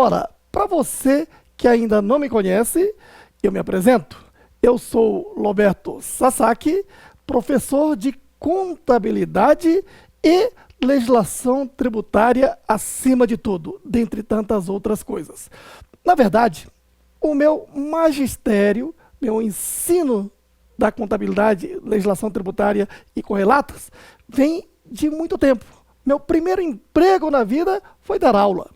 Ora, para você que ainda não me conhece, eu me apresento. Eu sou Roberto Sasaki, professor de contabilidade e legislação tributária acima de tudo, dentre tantas outras coisas. Na verdade, o meu magistério, meu ensino da contabilidade, legislação tributária e correlatas, vem de muito tempo. Meu primeiro emprego na vida foi dar aula.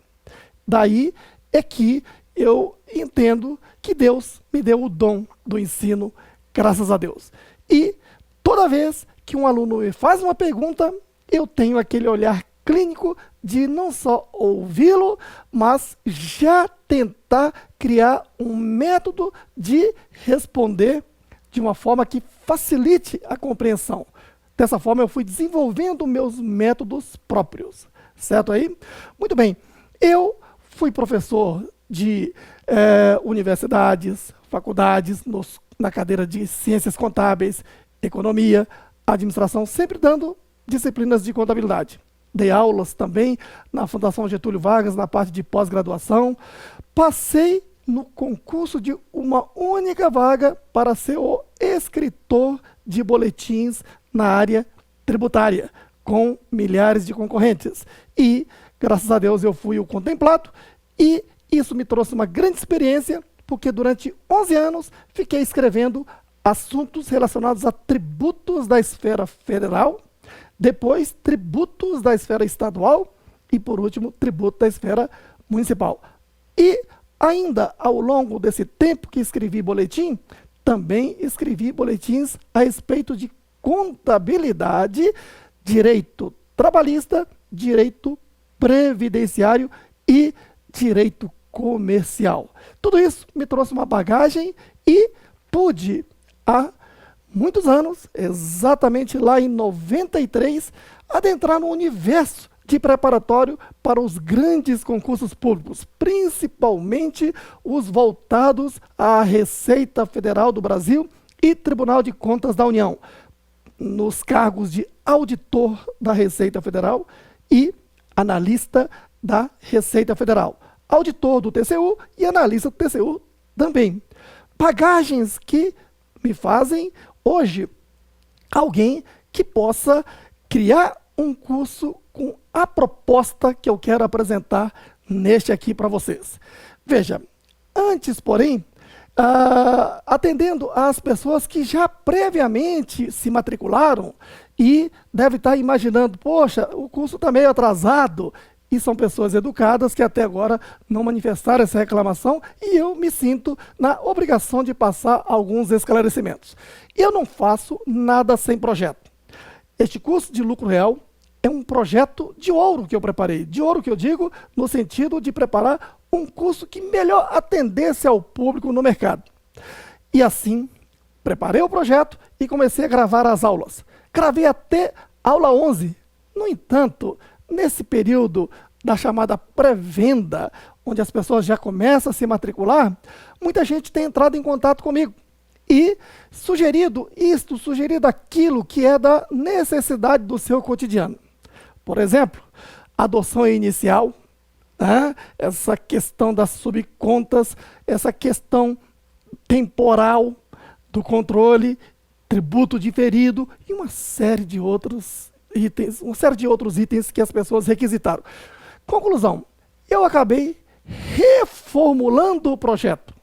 Daí é que eu entendo que Deus me deu o dom do ensino, graças a Deus. E toda vez que um aluno me faz uma pergunta, eu tenho aquele olhar clínico de não só ouvi-lo, mas já tentar criar um método de responder de uma forma que facilite a compreensão. Dessa forma, eu fui desenvolvendo meus métodos próprios. Certo aí? Muito bem. Eu fui professor de universidades, faculdades, na cadeira de ciências contábeis, economia, administração, sempre dando disciplinas de contabilidade. Dei aulas também na Fundação Getúlio Vargas, na parte de pós-graduação. Passei no concurso de uma única vaga para ser o escritor de boletins na área tributária, com milhares de concorrentes. E, graças a Deus, eu fui o contemplado e isso me trouxe uma grande experiência, porque durante 11 anos fiquei escrevendo assuntos relacionados a tributos da esfera federal, depois tributos da esfera estadual e, por último, tributo da esfera municipal. E ainda ao longo desse tempo que escrevi boletim, também escrevi boletins a respeito de contabilidade, direito trabalhista, direito previdenciário e direito comercial. Tudo isso me trouxe uma bagagem e pude, há muitos anos, exatamente lá em 93, adentrar no universo de preparatório para os grandes concursos públicos, principalmente os voltados à Receita Federal do Brasil e Tribunal de Contas da União, nos cargos de auditor da Receita Federal e analista da Receita Federal, auditor do TCU e analista do TCU também. Bagagens que me fazem, hoje, alguém que possa criar um curso com a proposta que eu quero apresentar neste aqui para vocês. Veja, antes, porém, atendendo às pessoas que já previamente se matricularam e devem estar imaginando, poxa, o curso está meio atrasado, e são pessoas educadas que até agora não manifestaram essa reclamação e eu me sinto na obrigação de passar alguns esclarecimentos. Eu não faço nada sem projeto. Este curso de lucro real é um projeto de ouro que eu preparei. De ouro que eu digo no sentido de preparar um curso que melhor atendesse ao público no mercado. E assim, preparei o projeto e comecei a gravar as aulas. Gravei até aula 11. No entanto, nesse período da chamada pré-venda, onde as pessoas já começam a se matricular, muita gente tem entrado em contato comigo e sugerido isto, sugerido aquilo que é da necessidade do seu cotidiano. Por exemplo, adoção inicial, essa questão das subcontas, essa questão temporal do controle, tributo diferido e uma série de outros itens que as pessoas requisitaram. Conclusão, eu acabei reformulando o projeto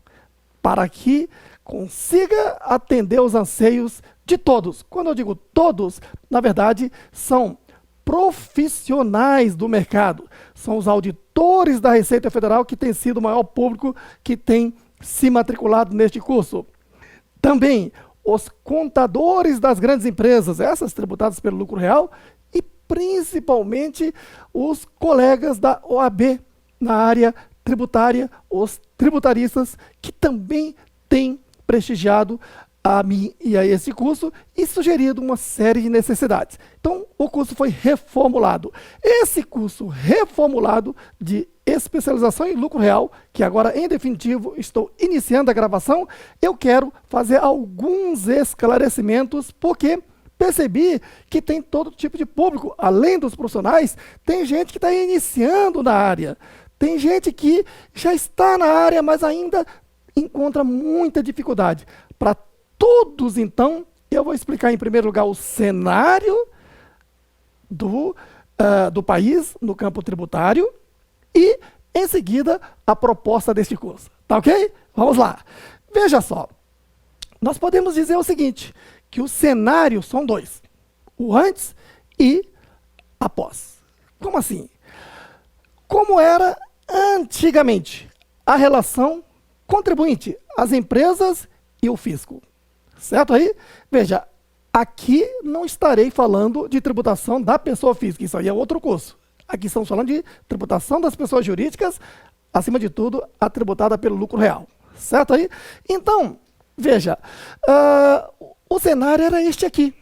para que consiga atender os anseios de todos. Quando eu digo todos, na verdade, são profissionais do mercado. São os auditores da Receita Federal que tem sido o maior público que tem se matriculado neste curso. Também os contadores das grandes empresas, essas tributadas pelo lucro real, e principalmente os colegas da OAB na área tributária, os tributaristas, que também têm prestigiado a mim e a esse curso e sugerido uma série de necessidades. Então, o curso foi reformulado. Esse curso reformulado de especialização em lucro real, que agora, em definitivo, estou iniciando a gravação, eu quero fazer alguns esclarecimentos, porque percebi que tem todo tipo de público. Além dos profissionais, tem gente que está iniciando na área. Tem gente que já está na área, mas ainda encontra muita dificuldade. Para todos, então, eu vou explicar em primeiro lugar o cenário do país no campo tributário e, em seguida, a proposta deste curso. Tá ok? Vamos lá. Veja só. Nós podemos dizer o seguinte, que os cenários são dois. O antes e após. Como assim? Como era antigamente a relação contribuinte, as empresas e o fisco. Certo aí? Veja, aqui não estarei falando de tributação da pessoa física, isso aí é outro curso. Aqui estamos falando de tributação das pessoas jurídicas, acima de tudo, a tributada pelo lucro real. Certo aí? Então, veja, o cenário era este aqui.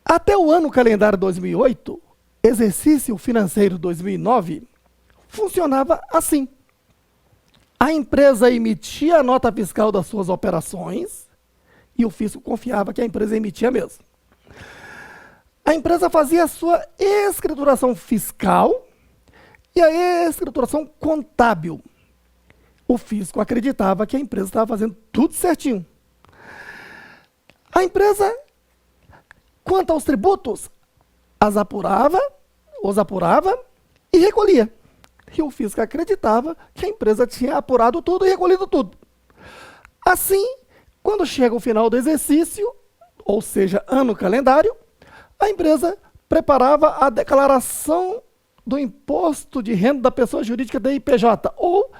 Até o ano calendário 2008, exercício financeiro 2009, funcionava assim. A empresa emitia a nota fiscal das suas operações e o fisco confiava que a empresa emitia mesmo. A empresa fazia a sua escrituração fiscal e a escrituração contábil. O fisco acreditava que a empresa estava fazendo tudo certinho. A empresa, quanto aos tributos, os apurava e recolhia. E o fisco acreditava que a empresa tinha apurado tudo e recolhido tudo. Assim, quando chega o final do exercício, ou seja, ano calendário, a empresa preparava a declaração do imposto de renda da pessoa jurídica da IPJ, ou,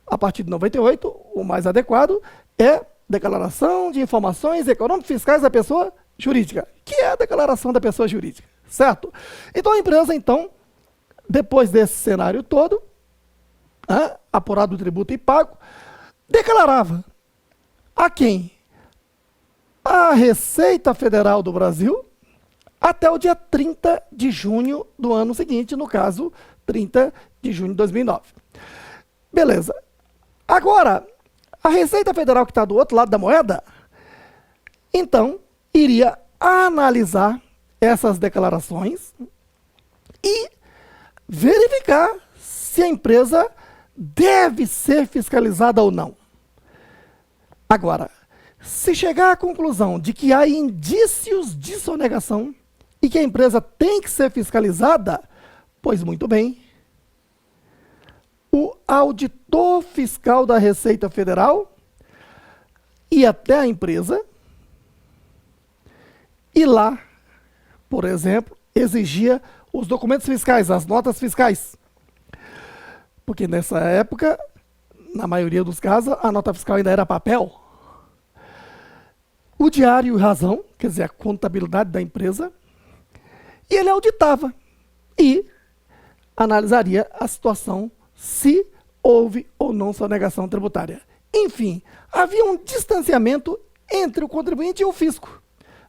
a partir de 98, o mais adequado é declaração de informações econômico-fiscais da pessoa jurídica, que é a declaração da pessoa jurídica, certo? Então a empresa, depois desse cenário todo, apurado o tributo e pago, declarava a quem? A Receita Federal do Brasil até o dia 30 de junho do ano seguinte, no caso, 30 de junho de 2009. Beleza. Agora, a Receita Federal que está do outro lado da moeda, então, iria analisar essas declarações e verificar se a empresa deve ser fiscalizada ou não. Agora, se chegar à conclusão de que há indícios de sonegação e que a empresa tem que ser fiscalizada, pois muito bem, o auditor fiscal da Receita Federal ia até a empresa e lá, por exemplo, exigia os documentos fiscais, as notas fiscais. Porque nessa época, na maioria dos casos, a nota fiscal ainda era papel. O diário e razão, quer dizer, a contabilidade da empresa, e ele auditava e analisaria a situação se houve ou não sonegação tributária. Enfim, havia um distanciamento entre o contribuinte e o fisco.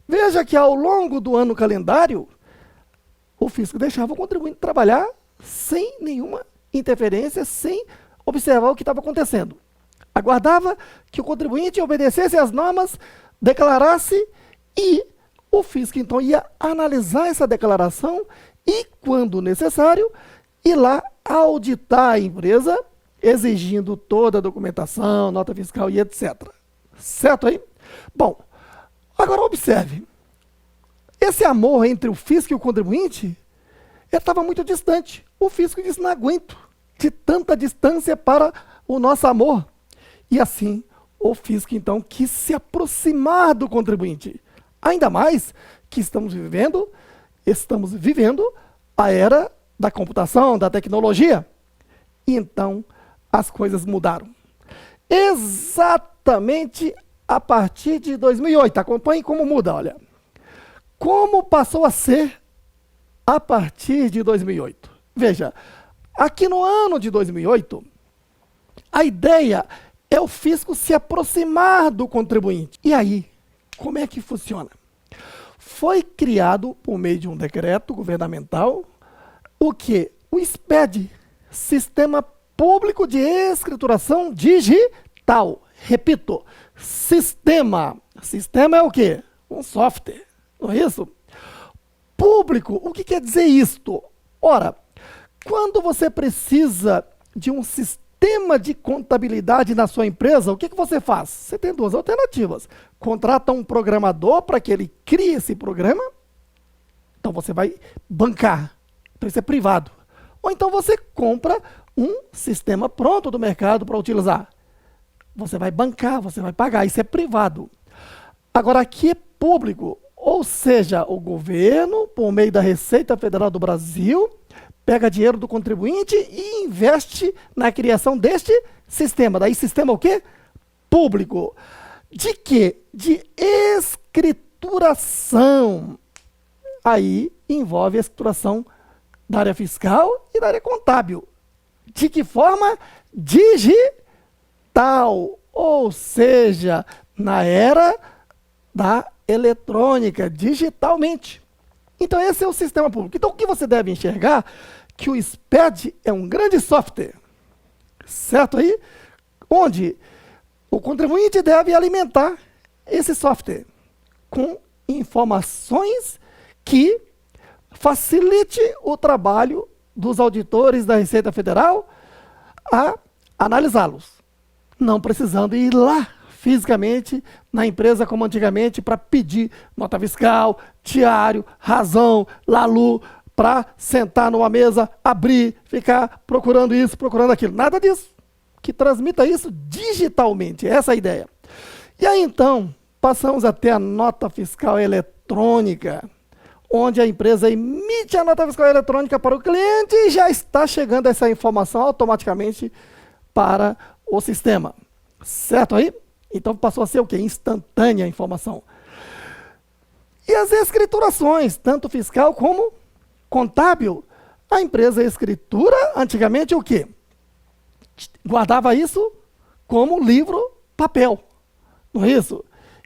Veja que ao longo do ano calendário, o fisco deixava o contribuinte trabalhar sem nenhuma interferência, sem observar o que estava acontecendo. Aguardava que o contribuinte obedecesse às normas, declarasse e o fisco então ia analisar essa declaração e, quando necessário, ir lá auditar a empresa, exigindo toda a documentação, nota fiscal e etc. Certo aí? Bom, agora observe. Esse amor entre o fisco e o contribuinte estava muito distante. O fisco disse, não aguento de tanta distância para o nosso amor. E assim, o fisco então quis se aproximar do contribuinte. Ainda mais que estamos vivendo a era da computação, da tecnologia. E então, as coisas mudaram. Exatamente a partir de 2008. Acompanhe como muda, olha. Como passou a ser a partir de 2008? Veja, aqui no ano de 2008, a ideia é o fisco se aproximar do contribuinte. E aí, como é que funciona? Foi criado, por meio de um decreto governamental, o que? O SPED, Sistema Público de Escrituração Digital. Repito, sistema. Sistema é o quê? Um software, não é isso? Público, o que quer dizer isto? Ora, Quando você precisa de um sistema de contabilidade na sua empresa, o que você faz? Você tem duas alternativas. Contrata um programador para que ele crie esse programa. Então você vai bancar. Então isso é privado. Ou então você compra um sistema pronto do mercado para utilizar. Você vai bancar, você vai pagar. Isso é privado. Agora aqui é público. Ou seja, o governo, por meio da Receita Federal do Brasil, pega dinheiro do contribuinte e investe na criação deste sistema. Daí sistema o quê? Público. De quê? De escrituração. Aí envolve a escrituração da área fiscal e da área contábil. De que forma? Digital. Ou seja, na era da eletrônica, digitalmente. Então esse é o sistema público. Então o que você deve enxergar? Que o SPED é um grande software, certo aí? Onde o contribuinte deve alimentar esse software com informações que facilite o trabalho dos auditores da Receita Federal a analisá-los, não precisando ir lá fisicamente na empresa como antigamente para pedir nota fiscal, diário, razão, lalu, para sentar numa mesa, abrir, ficar procurando isso, procurando aquilo. Nada disso. Que transmita isso digitalmente. Essa é a ideia. E aí então, passamos a ter a nota fiscal eletrônica, onde a empresa emite a nota fiscal eletrônica para o cliente e já está chegando essa informação automaticamente para o sistema. Certo aí? Então passou a ser o quê? Instantânea a informação. E as escriturações, tanto fiscal como contábil, a empresa escritura, antigamente o quê? Guardava isso como livro, papel. Não é isso?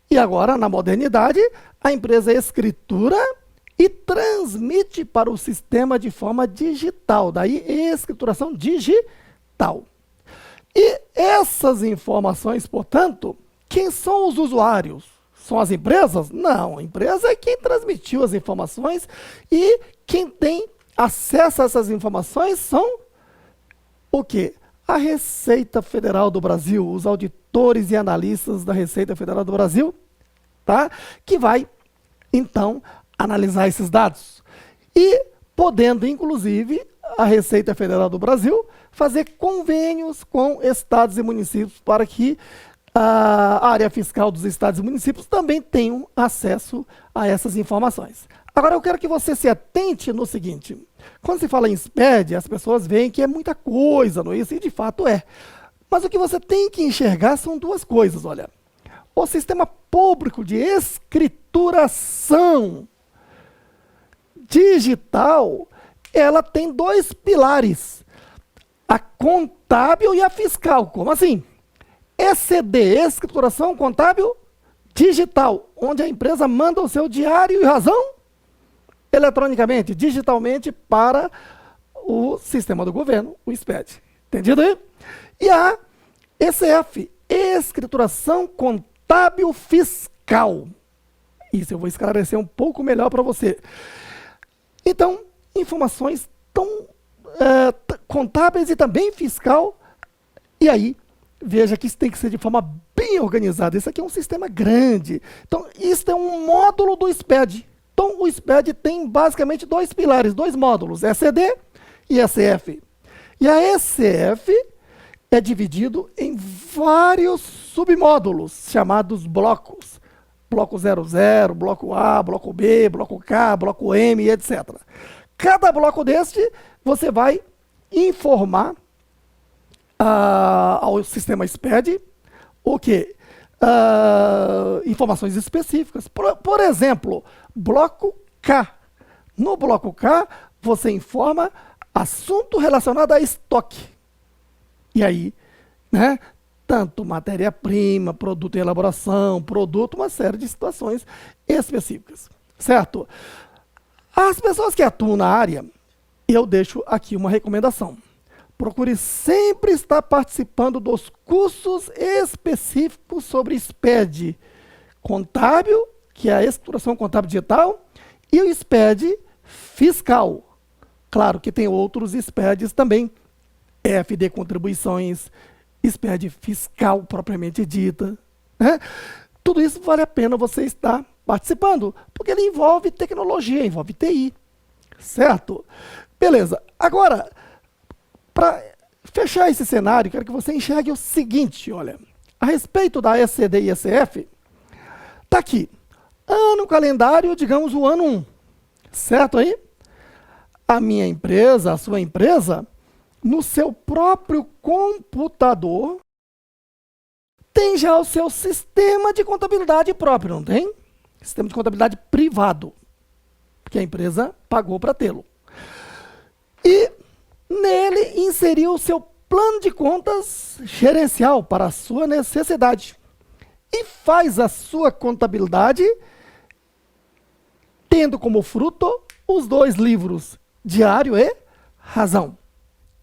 E agora, na modernidade, a empresa escritura e transmite para o sistema de forma digital. Daí, escrituração digital. E essas informações, portanto, quem são os usuários? São as empresas? Não, a empresa é quem transmitiu as informações e quem tem acesso a essas informações são o quê? A Receita Federal do Brasil, os auditores e analistas da Receita Federal do Brasil, tá? Que vai, então, analisar esses dados. E podendo, inclusive, a Receita Federal do Brasil fazer convênios com estados e municípios para que a área fiscal dos estados e municípios também tenham acesso a essas informações. Agora eu quero que você se atente no seguinte, quando se fala em SPED, as pessoas veem que é muita coisa, não é isso? E de fato é. Mas o que você tem que enxergar são duas coisas, olha. O sistema público de escrituração digital, ela tem dois pilares, a contábil e a fiscal. Como assim? ECD, escrituração contábil digital, onde a empresa manda o seu diário e razão eletronicamente, digitalmente para o sistema do governo, o SPED. Entendido aí? E a ECF, escrituração contábil fiscal. Isso eu vou esclarecer um pouco melhor para você. Então, informações tão contábeis e também fiscal. E aí, veja que isso tem que ser de forma bem organizada. Isso aqui é um sistema grande. Então, isso é um módulo do SPED. Então, o SPED tem basicamente dois pilares, dois módulos, ECD e ECF. E a ECF é dividido em vários submódulos, chamados blocos. Bloco 00, bloco A, bloco B, bloco K, bloco M, etc. Cada bloco deste, você vai informar ao sistema SPED o quê? Informações específicas. Por exemplo, bloco K. No bloco K, você informa assunto relacionado a estoque. E aí, né, tanto matéria-prima, produto em elaboração, produto, uma série de situações específicas. Certo? As pessoas que atuam na área, eu deixo aqui uma recomendação. Procure sempre estar participando dos cursos específicos sobre SPED contábil, que é a escrituração contábil digital, e o SPED fiscal. Claro que tem outros SPEDs também, FD Contribuições, SPED Fiscal propriamente dita, né? Tudo isso vale a pena você estar participando, porque ele envolve tecnologia, envolve TI, certo? Beleza. Agora, para fechar esse cenário, quero que você enxergue o seguinte, olha, a respeito da ECD e ECF, está aqui, ano calendário, digamos o ano 1, certo aí? A minha empresa, a sua empresa, no seu próprio computador, tem já o seu sistema de contabilidade próprio, não tem? Sistema de contabilidade privado, que a empresa pagou para tê-lo. E nele inseriu o seu plano de contas gerencial para a sua necessidade. E faz a sua contabilidade tendo como fruto os 2 livros, Diário e Razão,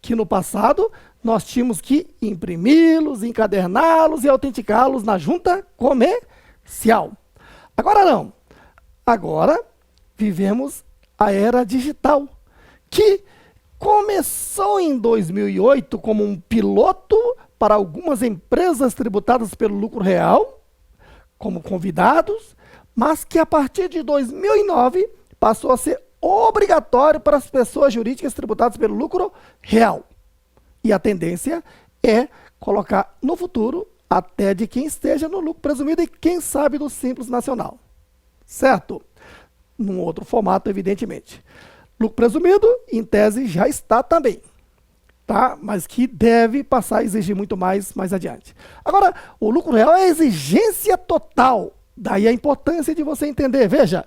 que no passado nós tínhamos que imprimi-los, encaderná-los e autenticá-los na junta comercial. Agora não. Agora vivemos a era digital, que começou em 2008 como um piloto para algumas empresas tributadas pelo lucro real, como convidados, mas que a partir de 2009 passou a ser obrigatório para as pessoas jurídicas tributadas pelo lucro real. E a tendência é colocar no futuro até de quem esteja no lucro presumido e quem sabe do Simples Nacional. Certo? Num outro formato, evidentemente. Lucro presumido, em tese, já está também. Tá? Mas que deve passar a exigir muito mais adiante. Agora, o lucro real é exigência total. Daí a importância de você entender. Veja,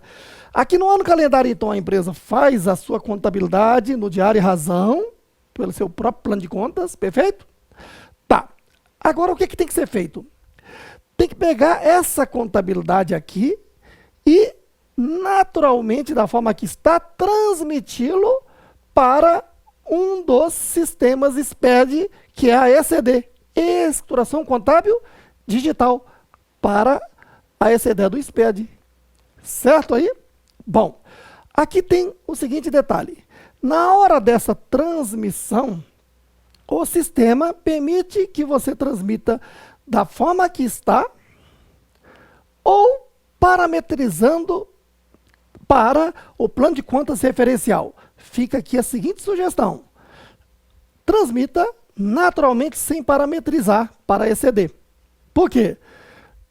aqui no ano calendário, então, a empresa faz a sua contabilidade no Diário e Razão, pelo seu próprio plano de contas, perfeito? Tá. Agora, o que tem que ser feito? Tem que pegar essa contabilidade aqui e, naturalmente, da forma que está, transmiti-lo para um dos sistemas SPED, que é a ECD, Escrituração Contábil Digital, para a ECD do SPED. Certo aí? Bom, aqui tem o seguinte detalhe. Na hora dessa transmissão, o sistema permite que você transmita da forma que está ou parametrizando para o plano de contas referencial. Fica aqui a seguinte sugestão. Transmita naturalmente sem parametrizar para ECD. Por quê?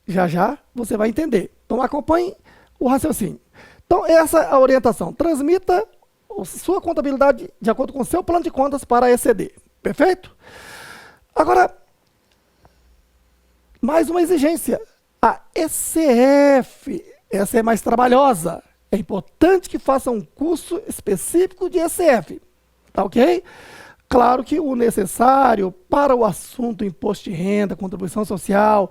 Já você vai entender. Então acompanhe o raciocínio. Então essa é a orientação. Transmita sua contabilidade de acordo com o seu plano de contas para a ECD. Perfeito? Agora, mais uma exigência. A ECF, essa é mais trabalhosa. É importante que faça um curso específico de ECF. Tá ok? Claro que o necessário para o assunto imposto de renda, contribuição social,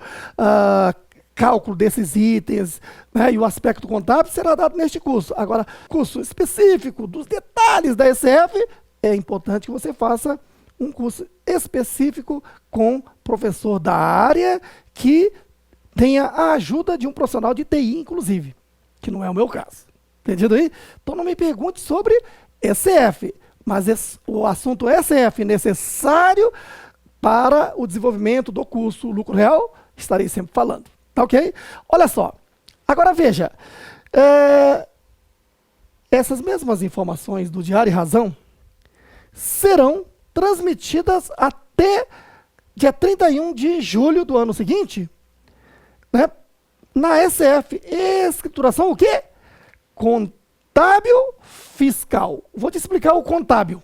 cálculo desses itens, né, e o aspecto contábil será dado neste curso. Agora, curso específico dos detalhes da ECF, é importante que você faça um curso específico com professor da área que tenha a ajuda de um profissional de TI, inclusive, que não é o meu caso. Entendido aí? Então não me pergunte sobre ECF, mas o assunto ECF necessário para o desenvolvimento do curso Lucro Real, estarei sempre falando. Tá ok? Olha só. Agora veja. Essas mesmas informações do Diário e Razão serão transmitidas até dia 31 de julho do ano seguinte, né, na ECF. Escrituração o quê? Contábil fiscal. Vou te explicar o contábil.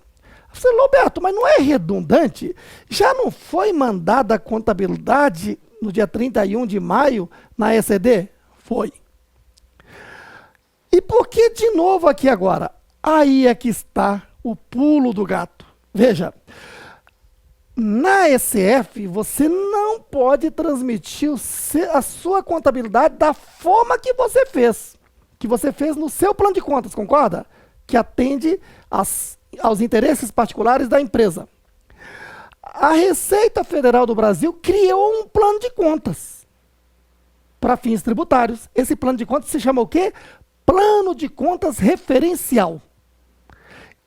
Você, Roberto, mas não é redundante? Já não foi mandada a contabilidade no dia 31 de maio, na ECD? Foi. E por que de novo aqui agora? Aí é que está o pulo do gato. Veja, na ECF você não pode transmitir a sua contabilidade da forma que você fez no seu plano de contas, concorda? Que atende aos interesses particulares da empresa. A Receita Federal do Brasil criou um plano de contas para fins tributários. Esse plano de contas se chama o quê? Plano de contas referencial.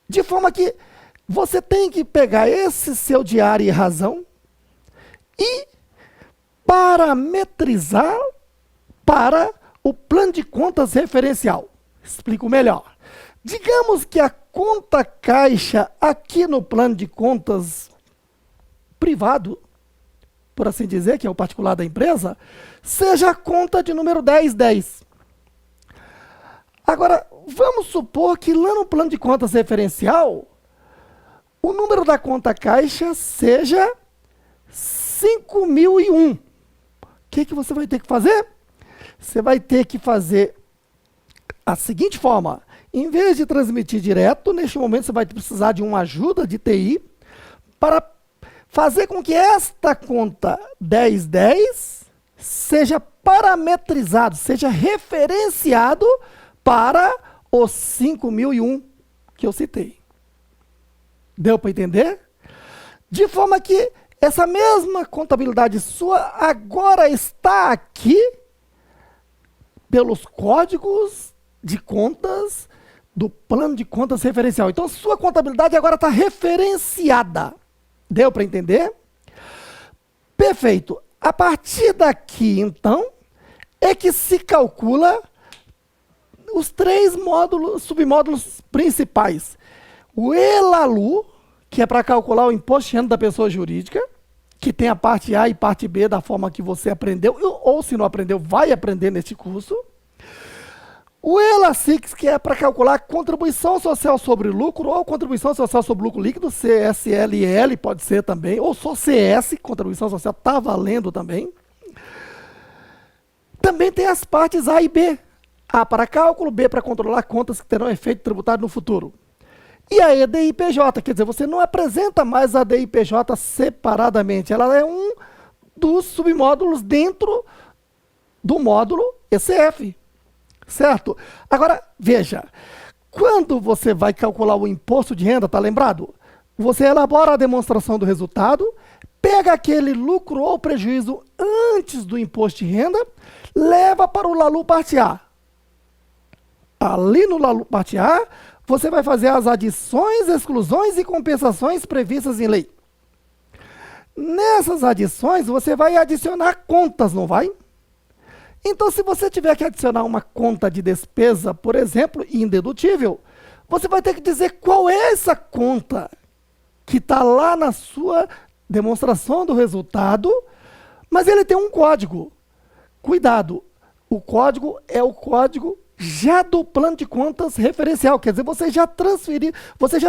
De forma que você tem que pegar esse seu diário e razão e parametrizar para o plano de contas referencial. Explico melhor. Digamos que a conta caixa aqui no plano de contas privado, por assim dizer, que é o particular da empresa, seja a conta de número 1010. Agora, vamos supor que lá no plano de contas referencial, o número da conta caixa seja 5001. O que você vai ter que fazer? Você vai ter que fazer a seguinte forma. Em vez de transmitir direto, neste momento você vai precisar de uma ajuda de TI para fazer com que esta conta 1010 seja parametrizado, seja referenciado para os 5001 que eu citei. Deu para entender? De forma que essa mesma contabilidade sua agora está aqui pelos códigos de contas do plano de contas referencial. Então, sua contabilidade agora está referenciada. Deu para entender? Perfeito. A partir daqui, então, é que se calcula os 3 submódulos principais. O ELALU, que é para calcular o imposto de renda da pessoa jurídica, que tem a parte A e parte B da forma que você aprendeu, ou se não aprendeu, vai aprender neste curso. O ELASIX, que é para calcular contribuição social sobre lucro, ou contribuição social sobre lucro líquido, CSLL pode ser também, ou só CS, contribuição social, está valendo também. Também tem as partes A e B. A para cálculo, B para controlar contas que terão efeito tributário no futuro. E a EDIPJ, quer dizer, você não apresenta mais a DIPJ separadamente, ela é um dos submódulos dentro do módulo ECF. Certo? Agora, veja, quando você vai calcular o imposto de renda, tá lembrado? Você elabora a demonstração do resultado, pega aquele lucro ou prejuízo antes do imposto de renda, leva para o LALU parte A. Ali no LALU parte A, você vai fazer as adições, exclusões e compensações previstas em lei. Nessas adições, você vai adicionar contas, não vai? Então, se você tiver que adicionar uma conta de despesa, por exemplo, indedutível, você vai ter que dizer qual é essa conta que está lá na sua demonstração do resultado, mas ele tem um código. Cuidado, o código é o código já do plano de contas referencial, quer dizer, você já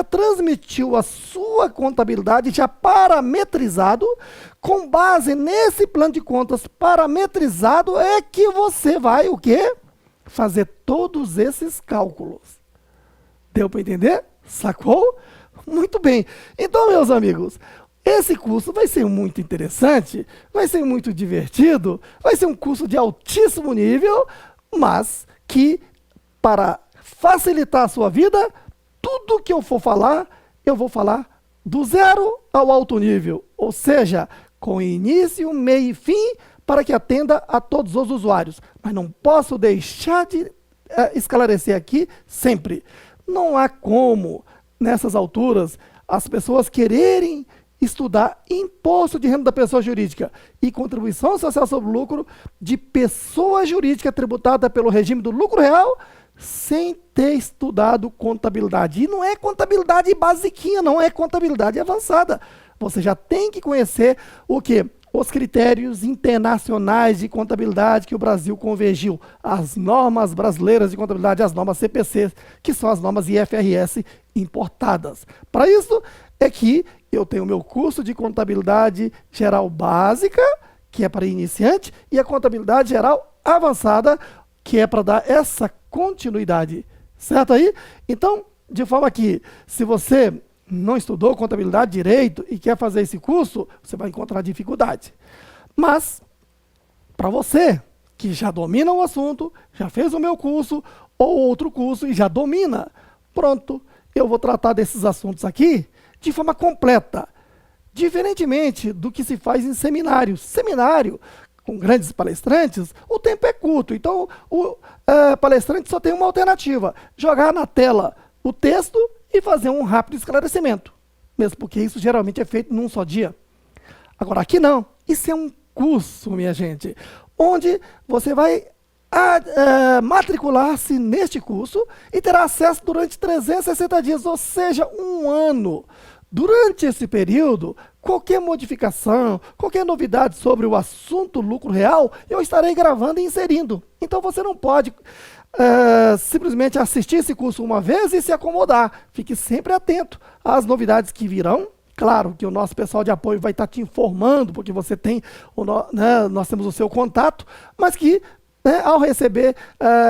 transmitiu a sua contabilidade já parametrizado, com base nesse plano de contas parametrizado é que você vai o quê? Fazer todos esses cálculos. Deu para entender? Sacou? Muito bem. Então, meus amigos, esse curso vai ser muito interessante, vai ser muito divertido, vai ser um curso de altíssimo nível, mas que, para facilitar a sua vida, tudo que eu vou falar do 0 ao alto nível, ou seja, com início, meio e fim, para que atenda a todos os usuários. Mas não posso deixar de esclarecer aqui sempre. Não há como, nessas alturas, as pessoas quererem estudar imposto de renda da pessoa jurídica e contribuição social sobre lucro de pessoa jurídica tributada pelo regime do lucro real sem ter estudado contabilidade. E não é contabilidade basiquinha, não é contabilidade avançada. Você já tem que conhecer o quê? Os critérios internacionais de contabilidade que o Brasil convergiu, as normas brasileiras de contabilidade, as normas CPC, que são as normas IFRS importadas. Para isso é que eu tenho o meu curso de contabilidade geral básica, que é para iniciante, e a contabilidade geral avançada, que é para dar essa continuidade. Certo aí? Então, de forma que, se você não estudou contabilidade direito e quer fazer esse curso, você vai encontrar dificuldade. Mas, para você que já domina o assunto, já fez o meu curso ou outro curso e já domina, pronto, eu vou tratar desses assuntos aqui de forma completa, diferentemente do que se faz em seminários. Seminário, com grandes palestrantes, o tempo é curto, então o palestrante só tem uma alternativa: jogar na tela o texto e fazer um rápido esclarecimento, mesmo porque isso geralmente é feito num só dia. Agora, aqui não. Isso é um curso, minha gente, onde você vai matricular-se neste curso e terá acesso durante 360 dias, ou seja, um ano. Durante esse período, qualquer modificação, qualquer novidade sobre o assunto lucro real, eu estarei gravando e inserindo. Então você não pode simplesmente assistir esse curso uma vez e se acomodar. Fique sempre atento às novidades que virão. Claro que o nosso pessoal de apoio vai estar te informando, porque você tem nós temos o seu contato, mas que ao receber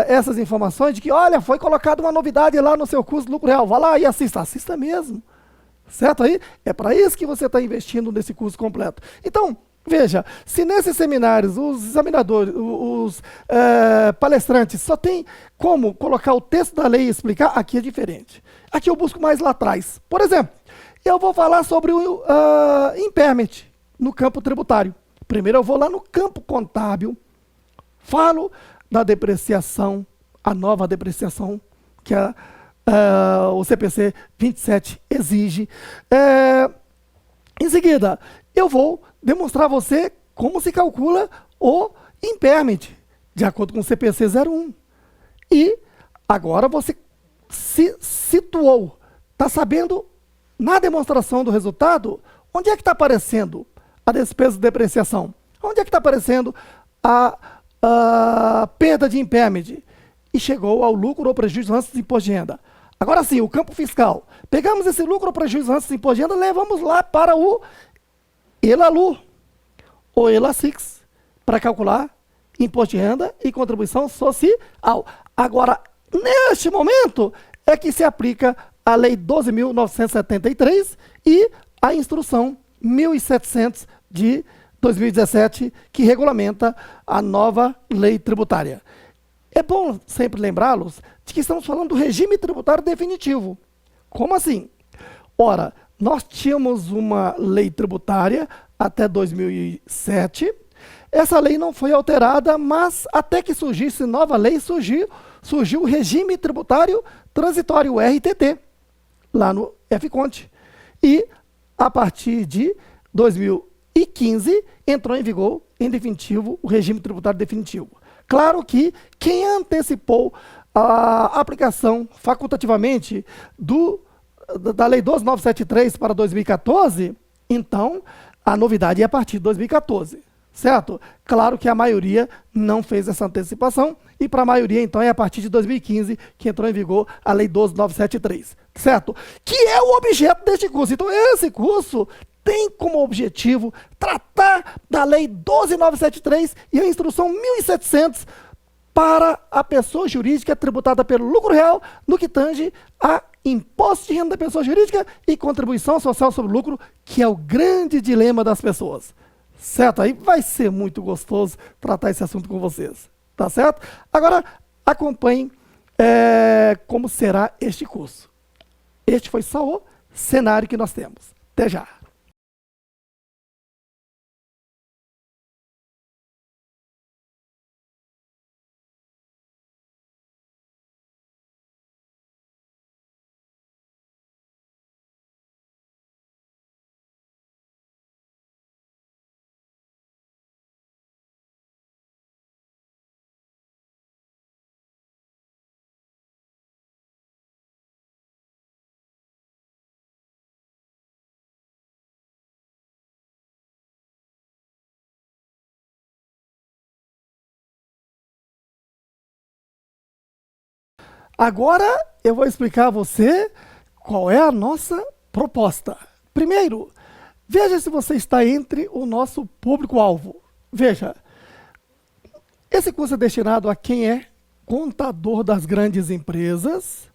essas informações de que, olha, foi colocada uma novidade lá no seu curso Lucro Real, vá lá e assista mesmo. Certo aí? É para isso que você está investindo nesse curso completo. Então, veja, se nesses seminários os examinadores, os palestrantes só tem como colocar o texto da lei e explicar, aqui é diferente. Aqui eu busco mais lá atrás. Por exemplo, eu vou falar sobre o impairment no campo tributário. Primeiro eu vou lá no campo contábil, falo da depreciação, a nova depreciação que o CPC 27 exige. Em seguida, eu vou demonstrar a você como se calcula o impairment, de acordo com o CPC 01. E agora você se situou, está sabendo na demonstração do resultado, onde é que está aparecendo a despesa de depreciação? Onde é que está aparecendo a perda de impairment? E chegou ao lucro ou prejuízo antes do imposto de renda. Agora sim, o campo fiscal. Pegamos esse lucro ou prejuízo antes do imposto de renda, levamos lá para o ELALU, ou ELASIX, para calcular imposto de renda e contribuição social. Agora, neste momento, é que se aplica a Lei 12.973 e a Instrução 1.700 de 2017, que regulamenta a nova lei tributária. É bom sempre lembrá-los de que estamos falando do regime tributário definitivo. Como assim? Ora, nós tínhamos uma lei tributária até 2007. Essa lei não foi alterada, mas até que surgisse nova lei, surgiu o regime tributário transitório, o RTT, lá no FCONT. E, a partir de 2015, entrou em vigor, em definitivo, o regime tributário definitivo. Claro que quem antecipou a aplicação facultativamente da Lei 12.973 para 2014, então a novidade é a partir de 2014, certo? Claro que a maioria não fez essa antecipação e para a maioria, então, é a partir de 2015 que entrou em vigor a Lei 12.973, certo? Que é o objeto deste curso. Então, esse curso tem como objetivo tratar da Lei 12.973 e a Instrução 1.700 para a pessoa jurídica tributada pelo lucro real no que tange a imposto de renda da pessoa jurídica e contribuição social sobre o lucro, que é o grande dilema das pessoas. Certo? Aí vai ser muito gostoso tratar esse assunto com vocês. Tá certo? Agora, acompanhem como será este curso. Este foi só o cenário que nós temos. Até já! Agora eu vou explicar a você qual é a nossa proposta. Primeiro, veja se você está entre o nosso público-alvo. Veja, esse curso é destinado a quem é contador das grandes empresas,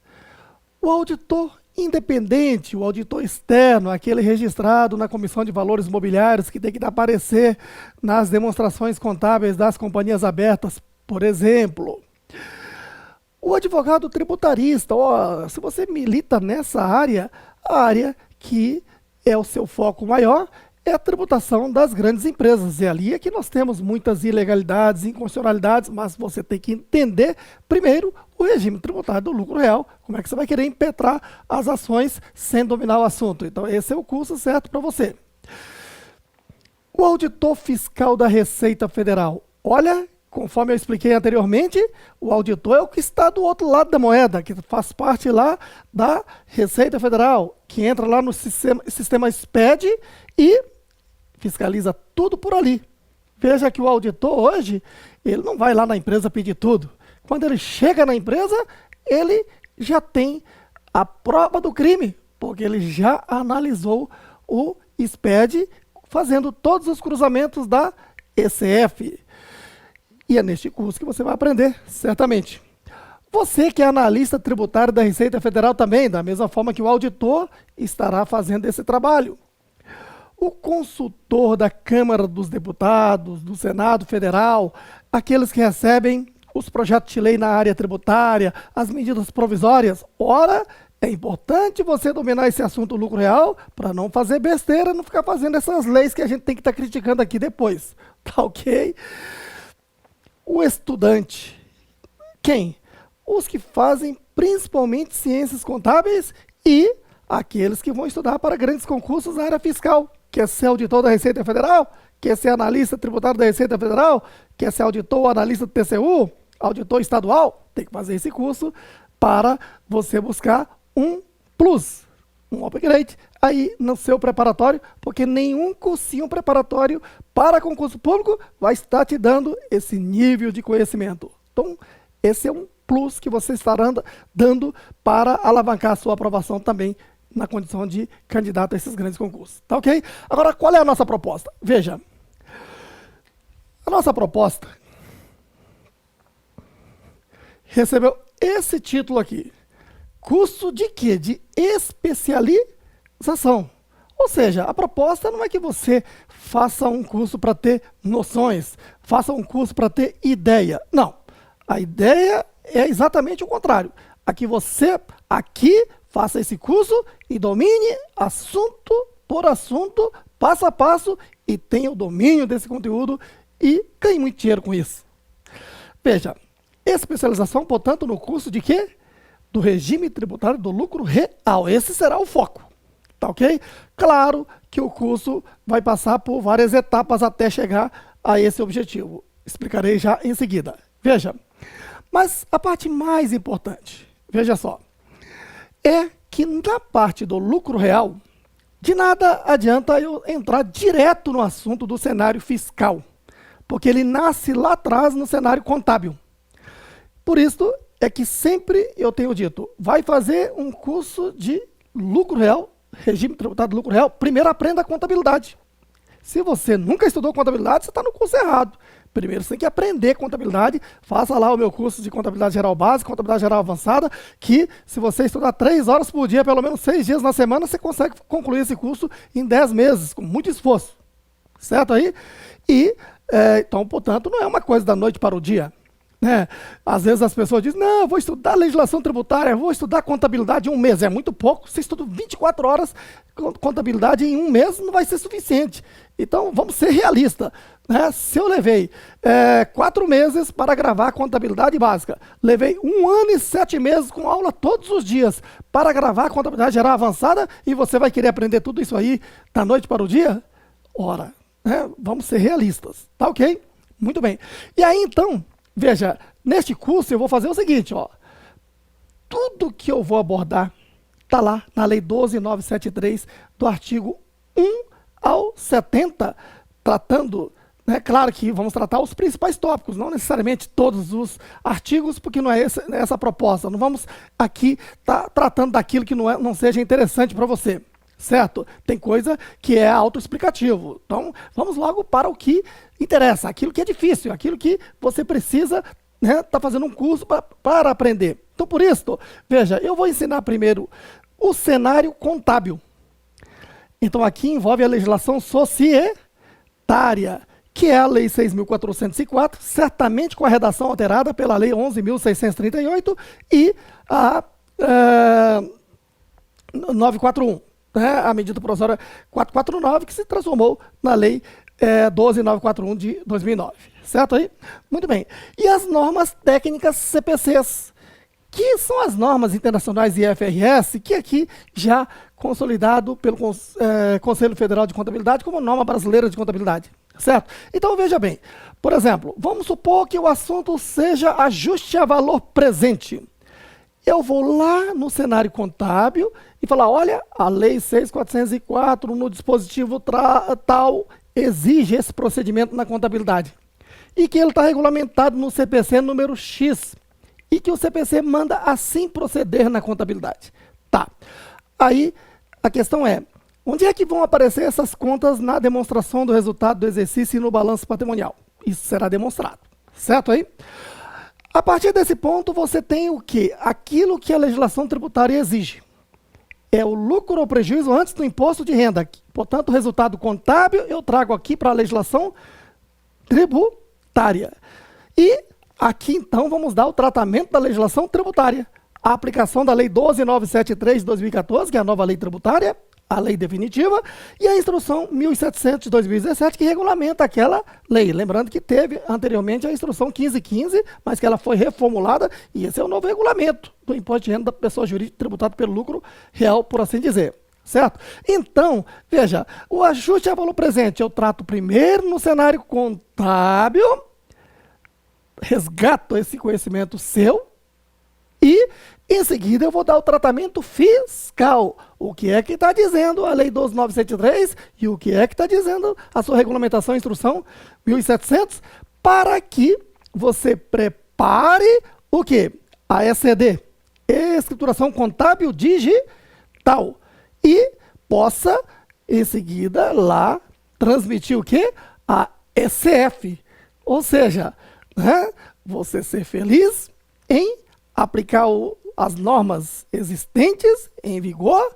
o auditor independente, o auditor externo, aquele registrado na Comissão de Valores Mobiliários que tem que aparecer nas demonstrações contábeis das companhias abertas, por exemplo. O advogado tributarista, se você milita nessa área, a área que é o seu foco maior é a tributação das grandes empresas. E ali é que nós temos muitas ilegalidades, inconstitucionalidades, mas você tem que entender primeiro o regime tributário do lucro real, como é que você vai querer impetrar as ações sem dominar o assunto. Então esse é o curso certo para você. O auditor fiscal da Receita Federal. Olha, conforme eu expliquei anteriormente, o auditor é o que está do outro lado da moeda, que faz parte lá da Receita Federal, que entra lá no sistema SPED e fiscaliza tudo por ali. Veja que o auditor hoje, ele não vai lá na empresa pedir tudo. Quando ele chega na empresa, ele já tem a prova do crime, porque ele já analisou o SPED, fazendo todos os cruzamentos da ECF. E é neste curso que você vai aprender, certamente. Você que é analista tributário da Receita Federal também, da mesma forma que o auditor estará fazendo esse trabalho. O consultor da Câmara dos Deputados, do Senado Federal, aqueles que recebem os projetos de lei na área tributária, as medidas provisórias, ora, é importante você dominar esse assunto lucro real para não fazer besteira, não ficar fazendo essas leis que a gente tem que estar criticando aqui depois. Tá ok? O estudante. Quem? Os que fazem principalmente ciências contábeis e aqueles que vão estudar para grandes concursos na área fiscal. Quer ser auditor da Receita Federal? Quer ser analista tributário da Receita Federal? Quer ser auditor ou analista do TCU? Auditor estadual? Tem que fazer esse curso para você buscar um plus, um upgrade aí no seu preparatório, porque nenhum cursinho preparatório para concurso público vai estar te dando esse nível de conhecimento. Então, esse é um plus que você estará dando para alavancar a sua aprovação também na condição de candidato a esses grandes concursos. Tá ok? Agora, qual é a nossa proposta? Veja, a nossa proposta recebeu esse título aqui. Curso de quê? De especialização. Ou seja, a proposta não é que você faça um curso para ter noções, faça um curso para ter ideia. Não. A ideia é exatamente o contrário. Você aqui faça esse curso e domine assunto por assunto, passo a passo, e tenha o domínio desse conteúdo e ganhe muito dinheiro com isso. Veja, especialização, portanto, no curso de quê? Do regime tributário do lucro real. Esse será o foco. Tá ok? Claro que o curso vai passar por várias etapas até chegar a esse objetivo. Explicarei já em seguida. Veja, mas a parte mais importante, veja só, é que na parte do lucro real, de nada adianta eu entrar direto no assunto do cenário fiscal, porque ele nasce lá atrás no cenário contábil. Por isso é que sempre eu tenho dito, vai fazer um curso de lucro real, regime tributário do lucro real, primeiro aprenda a contabilidade. Se você nunca estudou contabilidade, você está no curso errado. Primeiro você tem que aprender contabilidade, faça lá o meu curso de contabilidade geral básica, contabilidade geral avançada, que se você estudar 3 horas por dia, pelo menos 6 dias na semana, você consegue concluir esse curso em 10 meses, com muito esforço. Certo aí? E, então, portanto, não é uma coisa da noite para o dia. Às vezes as pessoas dizem, não, eu vou estudar legislação tributária, eu vou estudar contabilidade em 1 mês. É muito pouco, você estuda 24 horas, contabilidade em 1 mês não vai ser suficiente. Então, vamos ser realistas. Se eu levei 4 meses para gravar contabilidade básica, levei 1 ano e 7 meses com aula todos os dias para gravar contabilidade geral avançada, e você vai querer aprender tudo isso aí da noite para o dia? Ora, vamos ser realistas, tá ok? Muito bem. E aí, então, veja, neste curso eu vou fazer o seguinte, ó. Tudo que eu vou abordar está lá na Lei 12.973, do artigo 1 ao 70, tratando, claro que vamos tratar os principais tópicos, não necessariamente todos os artigos, porque não é essa a proposta. Não vamos aqui estar tratando daquilo que não seja interessante para você, certo? Tem coisa que é autoexplicativo. Então, vamos logo para o que interessa, aquilo que é difícil, aquilo que você precisa tá fazendo um curso para aprender. Então, por isso, veja, eu vou ensinar primeiro o cenário contábil. Então, aqui envolve a legislação societária, que é a Lei 6.404, certamente com a redação alterada pela Lei 11.638 e a 941. né, a medida provisória 449, que se transformou na lei 12.941 de 2009. Certo aí? Muito bem. E as normas técnicas CPCs, que são as normas internacionais IFRS, que aqui já consolidado pelo Conselho Federal de Contabilidade como norma brasileira de contabilidade. Certo? Então veja bem, por exemplo, vamos supor que o assunto seja ajuste a valor presente. Eu vou lá no cenário contábil e falar, olha, a lei 6.404 no dispositivo tal exige esse procedimento na contabilidade. E que ele está regulamentado no CPC número X. E que o CPC manda assim proceder na contabilidade. Tá. Aí a questão é, onde é que vão aparecer essas contas na demonstração do resultado do exercício e no balanço patrimonial? Isso será demonstrado. Certo aí? A partir desse ponto, você tem o quê? Aquilo que a legislação tributária exige. É o lucro ou prejuízo antes do imposto de renda. Portanto, o resultado contábil eu trago aqui para a legislação tributária. E aqui, então, vamos dar o tratamento da legislação tributária. A aplicação da Lei 12.973 de 2014, que é a nova lei tributária, a lei definitiva, e a instrução 1700 de 2017, que regulamenta aquela lei. Lembrando que teve anteriormente a instrução 1515, mas que ela foi reformulada, e esse é o novo regulamento do imposto de renda da pessoa jurídica tributado pelo lucro real, por assim dizer. Certo? Então, veja, o ajuste a valor presente eu trato primeiro no cenário contábil, resgato esse conhecimento seu, e em seguida eu vou dar o tratamento fiscal. O que é que está dizendo a Lei 12.973 e o que é que está dizendo a sua regulamentação, instrução 1700, para que você prepare o quê? A ECD, Escrituração Contábil Digital, e possa em seguida lá transmitir o quê? A ECF, ou seja, né, você ser feliz em aplicar as normas existentes em vigor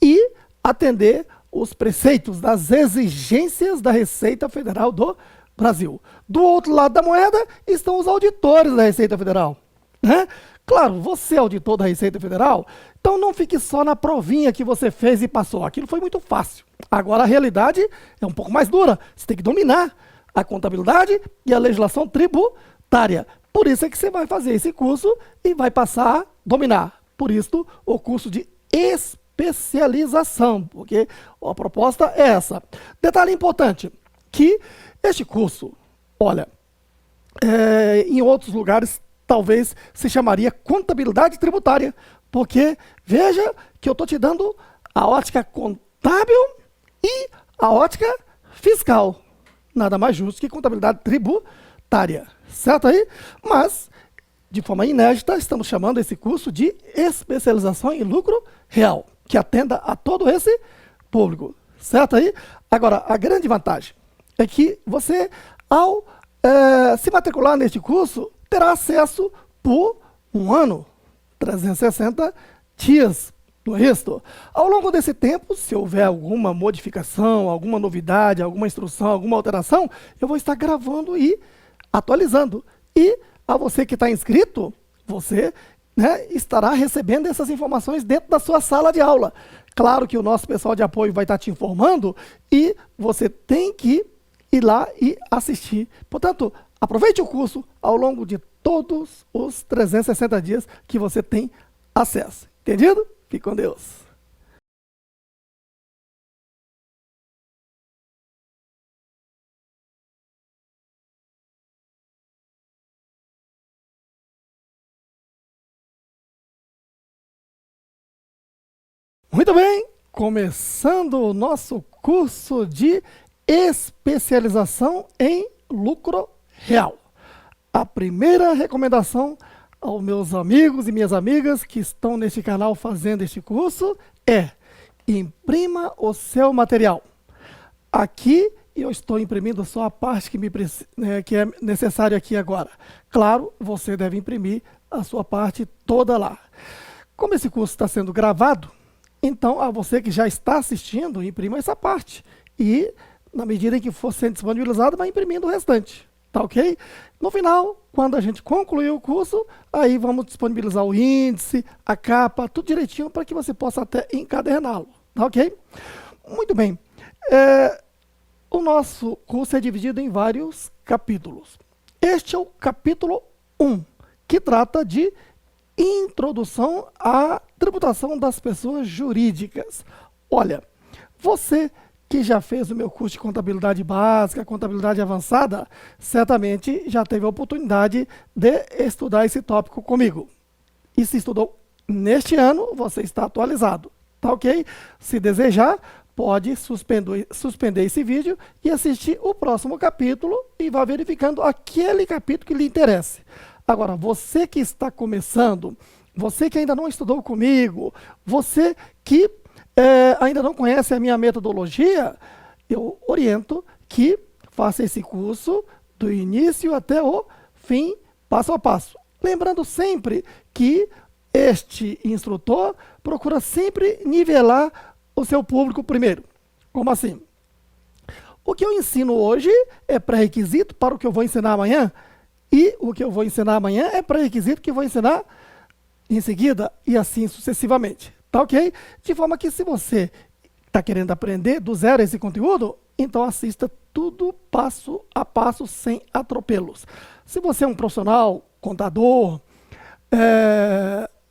e atender os preceitos das exigências da Receita Federal do Brasil. Do outro lado da moeda estão os auditores da Receita Federal. Né? Claro, você é auditor da Receita Federal, então não fique só na provinha que você fez e passou. Aquilo foi muito fácil. Agora a realidade é um pouco mais dura. Você tem que dominar a contabilidade e a legislação tributária. Por isso é que você vai fazer esse curso e vai passar a dominar. Por isso, o curso de especialização, porque a proposta é essa. Detalhe importante, que este curso, olha, em outros lugares talvez se chamaria contabilidade tributária, porque veja que eu estou te dando a ótica contábil e a ótica fiscal. Nada mais justo que contabilidade tributária. Certo aí? Mas, de forma inédita, estamos chamando esse curso de especialização em lucro real, que atenda a todo esse público. Certo aí? Agora, a grande vantagem é que você, ao se matricular neste curso, terá acesso por um ano, 360 dias no resto. Ao longo desse tempo, se houver alguma modificação, alguma novidade, alguma instrução, alguma alteração, eu vou estar gravando e atualizando. E a você que está inscrito, você, né, estará recebendo essas informações dentro da sua sala de aula. Claro que o nosso pessoal de apoio vai estar te informando e você tem que ir lá e assistir. Portanto, aproveite o curso ao longo de todos os 360 dias que você tem acesso. Entendido? Fique com Deus. Muito bem, começando o nosso curso de especialização em lucro real. A primeira recomendação aos meus amigos e minhas amigas que estão neste canal fazendo este curso é: imprima o seu material. Aqui eu estou imprimindo só a parte que é necessária aqui agora. Claro, você deve imprimir a sua parte toda lá. Como esse curso está sendo gravado, então, a você que já está assistindo, imprima essa parte. E, na medida em que for sendo disponibilizado, vai imprimindo o restante. Tá ok? No final, quando a gente concluir o curso, aí vamos disponibilizar o índice, a capa, tudo direitinho para que você possa até encaderná-lo. tá ok? Muito bem. O nosso curso é dividido em vários capítulos. Este é o capítulo 1, que trata de introdução à tributação das pessoas jurídicas. Olha, você que já fez o meu curso de contabilidade básica, contabilidade avançada, certamente já teve a oportunidade de estudar esse tópico comigo. E se estudou neste ano, você está atualizado, tá ok? Se desejar, pode suspender esse vídeo e assistir o próximo capítulo e vá verificando aquele capítulo que lhe interesse. Agora, você que está começando, você que ainda não estudou comigo, você que ainda não conhece a minha metodologia, eu oriento que faça esse curso do início até o fim, passo a passo. Lembrando sempre que este instrutor procura sempre nivelar o seu público primeiro. Como assim? O que eu ensino hoje é pré-requisito para o que eu vou ensinar amanhã, e o que eu vou ensinar amanhã é pré-requisito que eu vou ensinar em seguida, e assim sucessivamente. Tá ok? De forma que se você está querendo aprender do zero esse conteúdo, então assista tudo passo a passo, sem atropelos. Se você é um profissional, contador,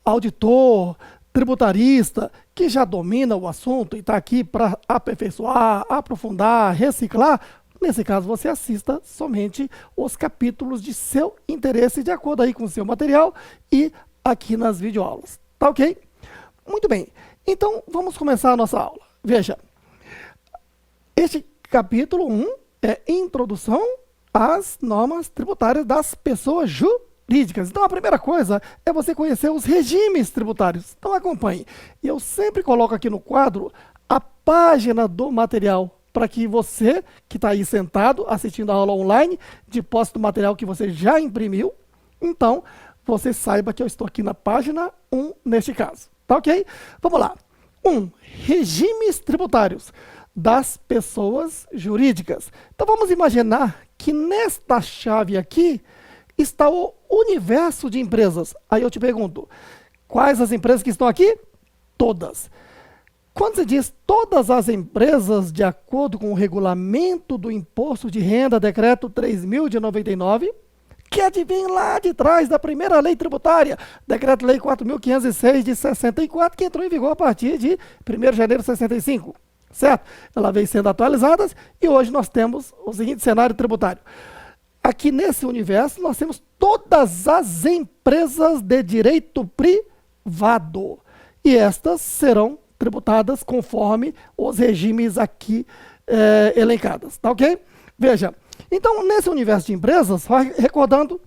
auditor, tributarista, que já domina o assunto e está aqui para aperfeiçoar, aprofundar, reciclar, nesse caso você assista somente os capítulos de seu interesse, de acordo aí com o seu material e aqui nas videoaulas. Tá ok? Muito bem, então vamos começar a nossa aula. Veja, este capítulo 1 é introdução às normas tributárias das pessoas jurídicas. Então a primeira coisa é você conhecer os regimes tributários. Então acompanhe. E eu sempre coloco aqui no quadro a página do material, para que você que está aí sentado assistindo a aula online, de posse do material que você já imprimiu, então você saiba que eu estou aqui na página 1 neste caso. Tá ok? Vamos lá. 1. Regimes tributários das pessoas jurídicas. Então vamos imaginar que nesta chave aqui está o universo de empresas. Aí eu te pergunto, quais as empresas que estão aqui? Todas. Quando se diz todas as empresas, de acordo com o regulamento do Imposto de Renda, decreto 3.000 de 99, que advém lá de trás da primeira lei tributária, Decreto-Lei 4.506 de 64, que entrou em vigor a partir de 1º de janeiro de 65, certo? Ela vem sendo atualizada e hoje nós temos o seguinte cenário tributário. Aqui nesse universo nós temos todas as empresas de direito privado e estas serão tributadas conforme os regimes aqui elencados, tá ok? Veja, então nesse universo de empresas, recordando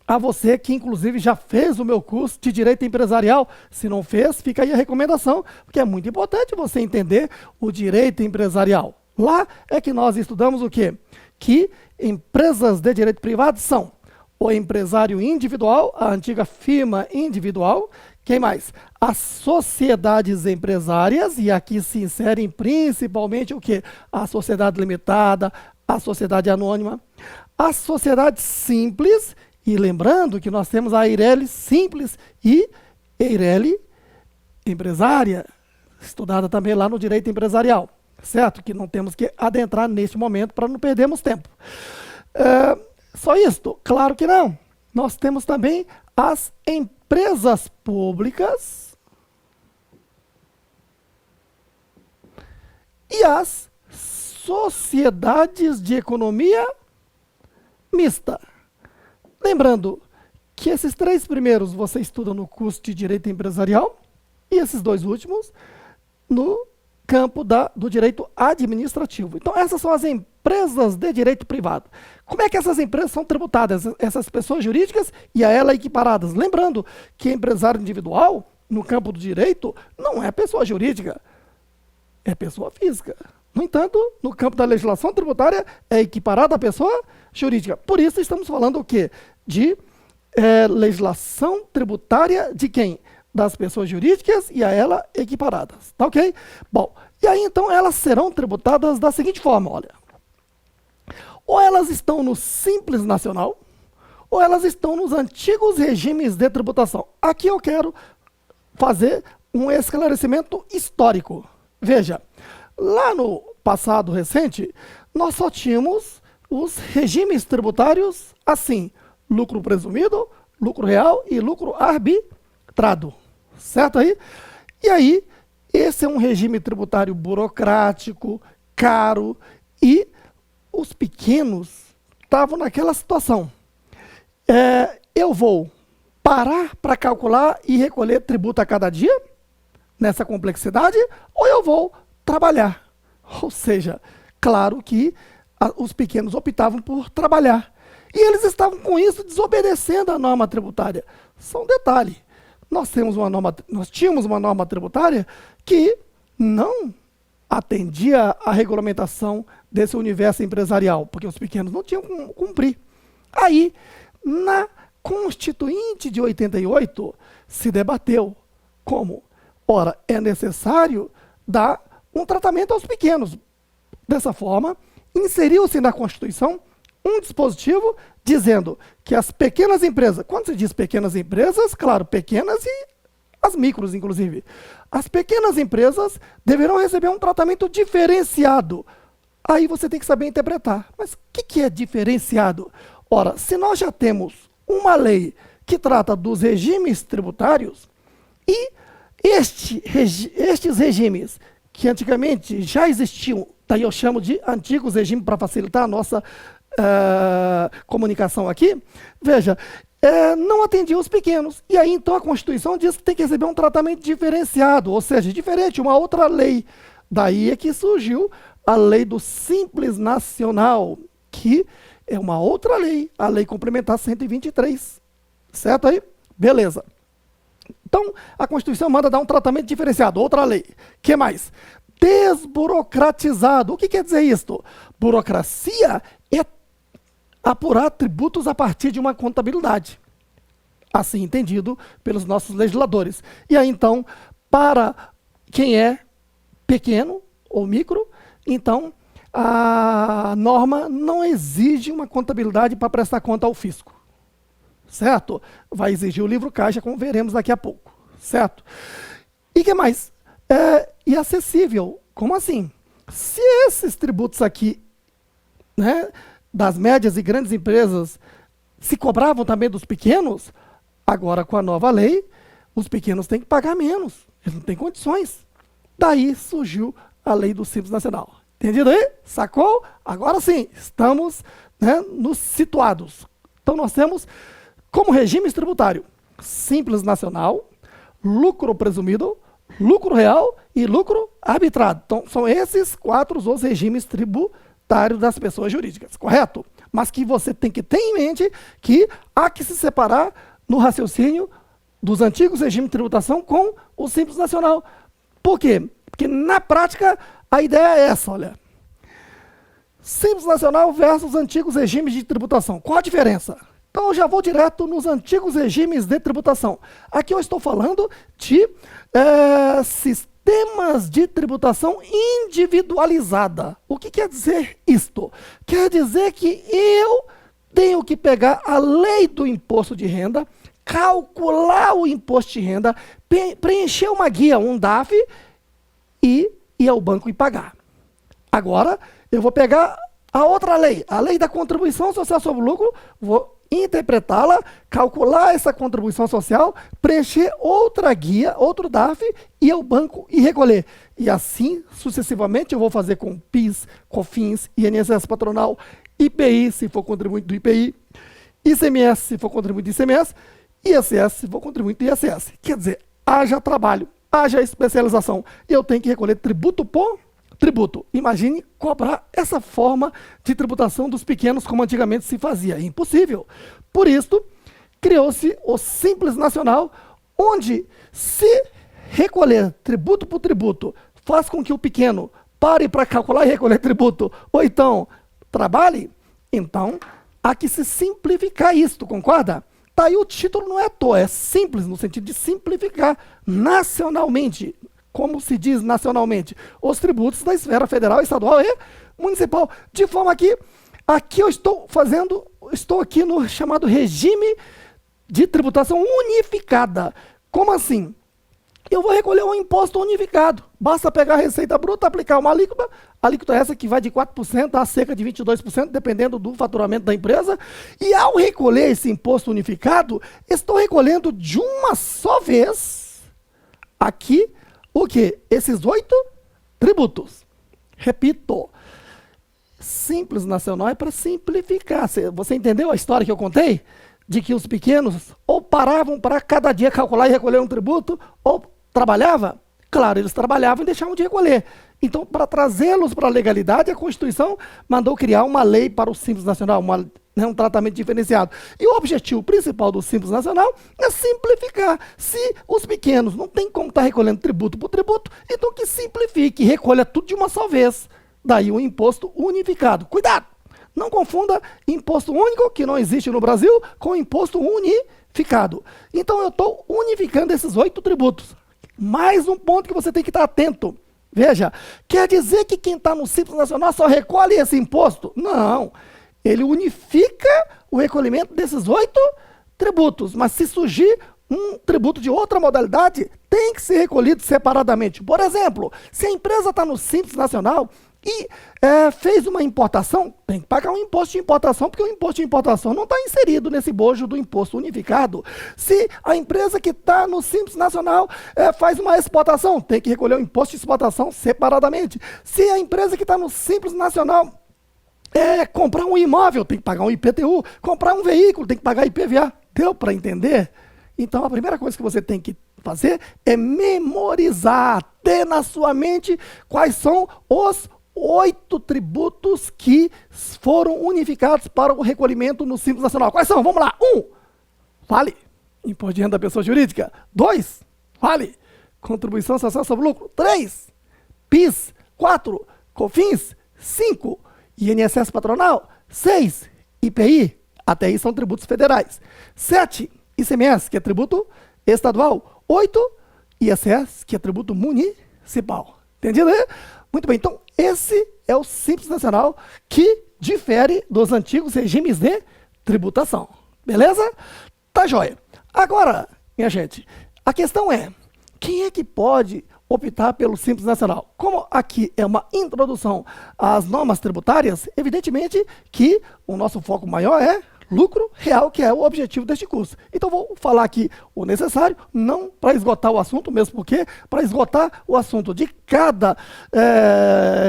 a você que inclusive já fez o meu curso de Direito Empresarial, se não fez, fica aí a recomendação, porque é muito importante você entender o direito empresarial. Lá é que nós estudamos o quê? Que empresas de direito privado são o empresário individual, a antiga firma individual. Quem mais? As sociedades empresárias, e aqui se inserem principalmente o quê? A sociedade limitada, a sociedade anônima, a sociedade simples, e lembrando que nós temos a Eireli simples e Eireli empresária, estudada também lá no direito empresarial, certo? Que não temos que adentrar neste momento para não perdermos tempo. Só isto? Claro que não. Nós temos também as empresas públicas e as sociedades de economia mista. Lembrando que esses três primeiros você estuda no curso de Direito Empresarial e esses dois últimos no campo do direito administrativo. Então essas são as empresas de direito privado. Como é que essas empresas são tributadas? Essas pessoas jurídicas e a ela equiparadas. Lembrando que empresário individual, no campo do direito, não é pessoa jurídica, é pessoa física. No entanto, no campo da legislação tributária, é equiparada à pessoa jurídica. Por isso, estamos falando o quê? De legislação tributária de quem? Das pessoas jurídicas e a ela equiparadas. Tá ok? Bom, e aí então elas serão tributadas da seguinte forma, olha. Ou elas estão no Simples Nacional, ou elas estão nos antigos regimes de tributação. Aqui eu quero fazer um esclarecimento histórico. Veja, lá no passado recente, nós só tínhamos os regimes tributários assim, lucro presumido, lucro real e lucro arbitrado, certo aí? E aí, esse é um regime tributário burocrático, caro, e os pequenos estavam naquela situação. Eu vou parar para calcular e recolher tributo a cada dia, nessa complexidade, ou eu vou trabalhar. Ou seja, claro que os pequenos optavam por trabalhar. E eles estavam com isso desobedecendo a norma tributária. Só um detalhe, nós tínhamos uma norma tributária que não atendia à regulamentação desse universo empresarial, porque os pequenos não tinham como cumprir. Aí, na Constituinte de 88, se debateu como, ora, é necessário dar um tratamento aos pequenos. Dessa forma, inseriu-se na Constituição um dispositivo dizendo que as pequenas empresas, quando se diz pequenas empresas, claro, pequenas e as micros, inclusive, as pequenas empresas deverão receber um tratamento diferenciado. Aí você tem que saber interpretar. Mas o que é diferenciado? Ora, se nós já temos uma lei que trata dos regimes tributários e estes regimes que antigamente já existiam, daí eu chamo de antigos regimes para facilitar a nossa comunicação aqui, veja, não atendiam os pequenos. E aí então a Constituição diz que tem que receber um tratamento diferenciado, ou seja, diferente, uma outra lei. Daí é que surgiu a lei do Simples Nacional, que é uma outra lei, a Lei Complementar 123. Certo aí? Beleza. Então, a Constituição manda dar um tratamento diferenciado, outra lei. O que mais? Desburocratizado. O que quer dizer isto? Burocracia é apurar tributos a partir de uma contabilidade. Assim entendido pelos nossos legisladores. E aí, então, para quem é pequeno ou micro, então, a norma não exige uma contabilidade para prestar conta ao fisco. Certo? Vai exigir o livro caixa, como veremos daqui a pouco. Certo? E o que mais? E acessível. Como assim? Se esses tributos aqui, né, das médias e grandes empresas, se cobravam também dos pequenos, agora com a nova lei, os pequenos têm que pagar menos. Eles não têm condições. Daí surgiu a lei do Simples Nacional. Entendido aí? Sacou? Agora sim, estamos, né, nos situados. Então nós temos como regimes tributário Simples Nacional, lucro presumido, lucro real e lucro arbitrado. Então são esses 4 os regimes tributários das pessoas jurídicas, correto? Mas que você tem que ter em mente que há que se separar no raciocínio dos antigos regimes de tributação com o Simples Nacional. Por quê? Porque na prática a ideia é essa, olha. Simples Nacional versus antigos regimes de tributação. Qual a diferença? Então eu já vou direto nos antigos regimes de tributação. Aqui eu estou falando de sistemas de tributação individualizada. O que quer dizer isto? Quer dizer que eu tenho que pegar a lei do imposto de renda, calcular o imposto de renda, preencher uma guia, um DAF, e ir ao banco e pagar. Agora, eu vou pegar a outra lei, a lei da contribuição social sobre o lucro, vou interpretá-la, calcular essa contribuição social, preencher outra guia, outro DAF, ir ao banco e recolher. E assim, sucessivamente, eu vou fazer com PIS, COFINS, INSS patronal, IPI, se for contribuinte do IPI, ICMS, se for contribuinte do ICMS, ISS, se for contribuinte do ISS. Quer dizer, haja trabalho, haja especialização. E eu tenho que recolher tributo por tributo. Imagine cobrar essa forma de tributação dos pequenos como antigamente se fazia. É impossível. Por isso, criou-se o Simples Nacional, onde se recolher tributo por tributo faz com que o pequeno pare para calcular e recolher tributo, ou então trabalhe, então há que se simplificar isto, concorda? Daí o título não é à toa, é simples, no sentido de simplificar nacionalmente. Como se diz nacionalmente, os tributos da esfera federal, estadual e municipal. De forma que, aqui eu estou aqui no chamado regime de tributação unificada. Como assim? eu vou recolher um imposto unificado. Basta pegar a receita bruta, aplicar uma alíquota essa que vai de 4% a cerca de 22%, dependendo do faturamento da empresa. E ao recolher esse imposto unificado, estou recolhendo de uma só vez aqui o quê? Esses 8 tributos. Repito, Simples Nacional é para simplificar. Você entendeu a história que eu contei? De que os pequenos ou paravam para cada dia calcular e recolher um tributo, ou trabalhava? Claro, eles trabalhavam e deixavam de recolher. Então, para trazê-los para a legalidade, a Constituição mandou criar uma lei para o Simples Nacional, um tratamento diferenciado. E o objetivo principal do Simples Nacional é simplificar. Se os pequenos não têm como estar recolhendo tributo por tributo, então que simplifique, recolha tudo de uma só vez. Daí o imposto unificado. Cuidado! Não confunda imposto único, que não existe no Brasil, com imposto unificado. Então eu estou unificando esses 8 tributos. Mais um ponto que você tem que estar atento. Veja, quer dizer que quem está no Simples Nacional só recolhe esse imposto? Não. Ele unifica o recolhimento desses 8 tributos. Mas se surgir um tributo de outra modalidade, tem que ser recolhido separadamente. Por exemplo, se a empresa está no Simples Nacional e fez uma importação, tem que pagar um imposto de importação, porque o imposto de importação não está inserido nesse bojo do imposto unificado. Se a empresa que está no Simples Nacional faz uma exportação, tem que recolher o imposto de exportação separadamente. Se a empresa que está no Simples Nacional comprar um imóvel, tem que pagar um IPTU. Comprar um veículo, tem que pagar IPVA. Deu para entender? Então, a primeira coisa que você tem que fazer é memorizar, ter na sua mente quais são os 8 tributos que foram unificados para o recolhimento no Simples Nacional. Quais são? Vamos lá. 1. Vale. Imposto de renda da pessoa jurídica. 2. Vale. Contribuição social sobre lucro. 3. PIS. 4. COFINS. 5. INSS patronal. 6. IPI. Até aí são tributos federais. 7. ICMS, que é tributo estadual. 8. ISS, que é tributo municipal. Entendido aí? Muito bem, então esse é o Simples Nacional que difere dos antigos regimes de tributação. Beleza? Tá joia. Agora, minha gente, a questão é, quem é que pode optar pelo Simples Nacional? Como aqui é uma introdução às normas tributárias, evidentemente que o nosso foco maior é lucro real, que é o objetivo deste curso. Então vou falar aqui o necessário, não para esgotar o assunto, mesmo porque para esgotar o assunto de cada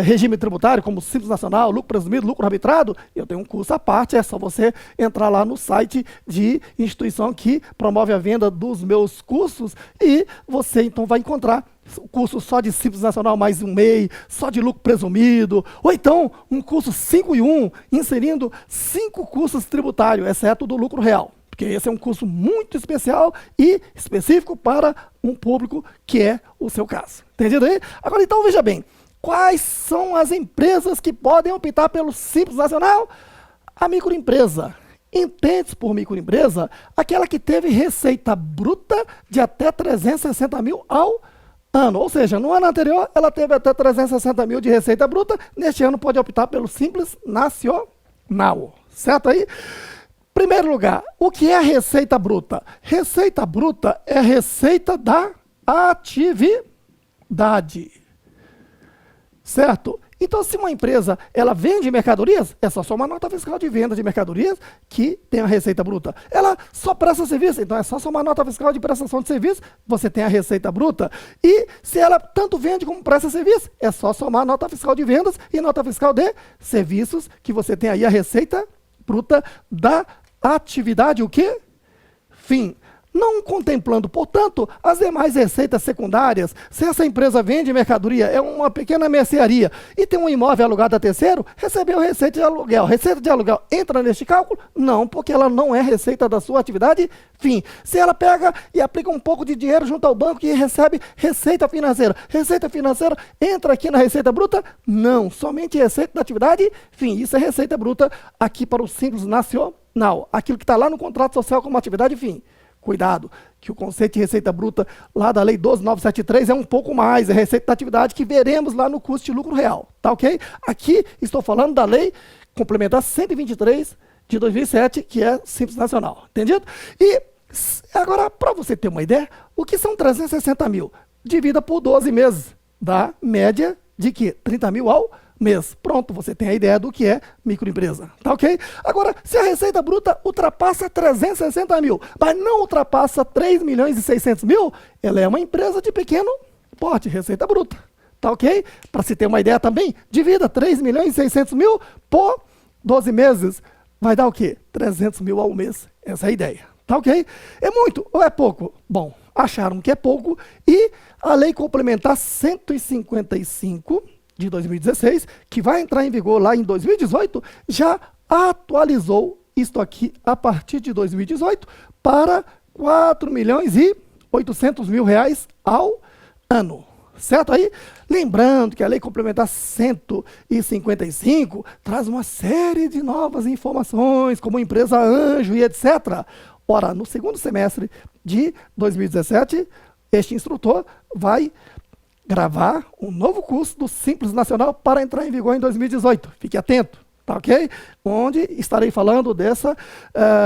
regime tributário, como Simples Nacional, lucro presumido, lucro arbitrado, eu tenho um curso à parte, é só você entrar lá no site de instituição que promove a venda dos meus cursos e você então vai encontrar o curso só de Simples Nacional mais um MEI, só de lucro presumido, ou então um curso 5 em 1, inserindo 5 cursos tributários, exceto do lucro real, porque esse é um curso muito especial e específico para um público que é o seu caso. Entendido aí? Agora então veja bem, quais são as empresas que podem optar pelo Simples Nacional? A microempresa. Entende-se por microempresa aquela que teve receita bruta de até 360 mil ao ano, ou seja, no ano anterior ela teve até 360 mil de receita bruta, neste ano pode optar pelo Simples Nacional, certo aí? Primeiro lugar, o que é receita bruta? Receita bruta é receita da atividade, certo? Então, se uma empresa ela vende mercadorias, é só somar nota fiscal de venda de mercadorias que tem a receita bruta. Ela só presta serviço, então é só somar nota fiscal de prestação de serviço, você tem a receita bruta. E se ela tanto vende como presta serviço, é só somar nota fiscal de vendas e nota fiscal de serviços, que você tem aí a receita bruta da atividade, o quê? Fim. Não contemplando, portanto, as demais receitas secundárias. Se essa empresa vende mercadoria, é uma pequena mercearia, e tem um imóvel alugado a terceiro, recebeu receita de aluguel. Receita de aluguel entra neste cálculo? Não, porque ela não é receita da sua atividade, fim. Se ela pega e aplica um pouco de dinheiro junto ao banco e recebe receita financeira entra aqui na receita bruta? Não, somente receita da atividade, fim. Isso é receita bruta aqui para o Simples Nacional. Aquilo que está lá no contrato social como atividade, fim. Cuidado, que o conceito de receita bruta lá da Lei 12.973 é um pouco mais, é receita da atividade que veremos lá no curso de lucro real, tá ok? Aqui estou falando da Lei Complementar 123 de 2007, que é Simples Nacional, entendido? E agora, para você ter uma ideia, o que são 360 mil? divida por 12 meses, dá média de quê? 30 mil ao mês. Pronto, você tem a ideia do que é microempresa, tá ok? Agora, se a receita bruta ultrapassa 360 mil, mas não ultrapassa 3 milhões e 600 mil, ela é uma empresa de pequeno porte, receita bruta, tá ok? Para se ter uma ideia também, divida 3 milhões e 600 mil por 12 meses, vai dar o quê? 300 mil ao mês, essa é a ideia, tá ok? É muito ou é pouco? Bom, acharam que é pouco e a Lei Complementar 155 de 2016, que vai entrar em vigor lá em 2018, já atualizou isto aqui a partir de 2018 para 4 milhões e 800 mil reais ao ano. Certo aí? Lembrando que a Lei Complementar 155 traz uma série de novas informações, como empresa anjo e etc. Ora, no segundo semestre de 2017, este instrutor vai gravar um novo curso do Simples Nacional para entrar em vigor em 2018. Fique atento, tá ok? Onde estarei falando dessa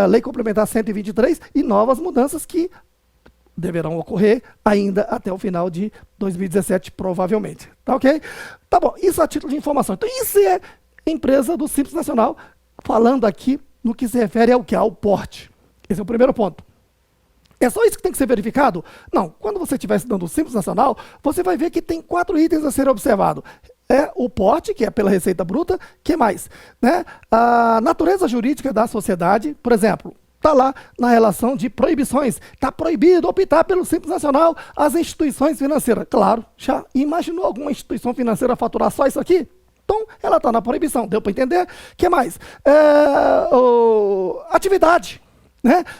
Lei Complementar 123 e novas mudanças que deverão ocorrer ainda até o final de 2017, provavelmente. Tá ok? Tá bom, isso a título de informação. Então, isso é empresa do Simples Nacional, falando aqui no que se refere ao que? Ao porte. Esse é o primeiro ponto. É só isso que tem que ser verificado? Não. Quando você estiver estudando o Simples Nacional, você vai ver que tem 4 itens a serem observados. É o porte, que é pela receita bruta. Que mais? Né? A natureza jurídica da sociedade, por exemplo, está lá na relação de proibições. Está proibido optar pelo Simples Nacional as instituições financeiras. Claro, já imaginou alguma instituição financeira faturar só isso aqui? Então, ela está na proibição. Deu para entender? O que mais? Atividade.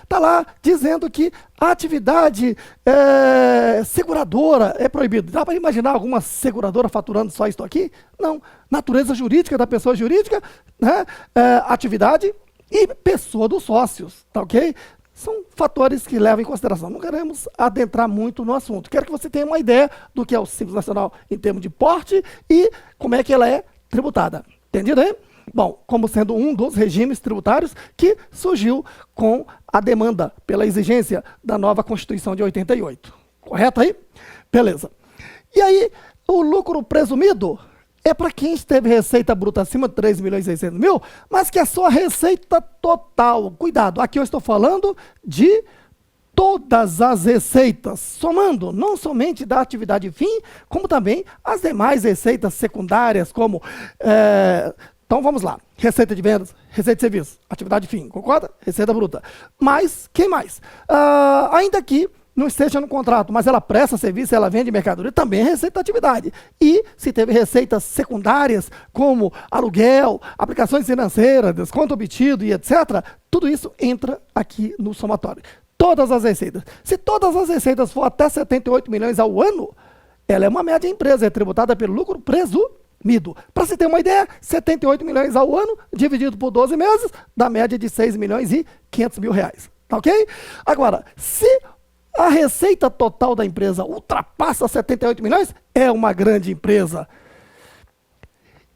Está lá dizendo que a atividade seguradora é proibida. Dá para imaginar alguma seguradora faturando só isso aqui? Não. Natureza jurídica da pessoa jurídica, atividade e pessoa dos sócios, tá ok? São fatores que levam em consideração. Não queremos adentrar muito no assunto. Quero que você tenha uma ideia do que é o Simples Nacional em termos de porte e como é que ela é tributada. Entendido aí? Bom, como sendo um dos regimes tributários que surgiu com a demanda pela exigência da nova Constituição de 88. Correto aí? Beleza. E aí, o lucro presumido é para quem teve receita bruta acima de 3 milhões e 600 mil, mas que a sua receita total, cuidado, aqui eu estou falando de todas as receitas, somando não somente da atividade fim, como também as demais receitas secundárias, como então vamos lá, receita de vendas, receita de serviço, atividade fim, concorda? Receita bruta. Mas, quem mais? Ainda que não esteja no contrato, mas ela presta serviço, ela vende mercadoria, também é receita da atividade. E se teve receitas secundárias, como aluguel, aplicações financeiras, desconto obtido e etc., tudo isso entra aqui no somatório. Todas as receitas. Se todas as receitas for até 78 milhões ao ano, ela é uma média empresa, é tributada pelo lucro presumido. Para você ter uma ideia, 78 milhões ao ano, dividido por 12 meses, dá média de 6 milhões e 500 mil reais. Tá ok? Agora, se a receita total da empresa ultrapassa 78 milhões, é uma grande empresa.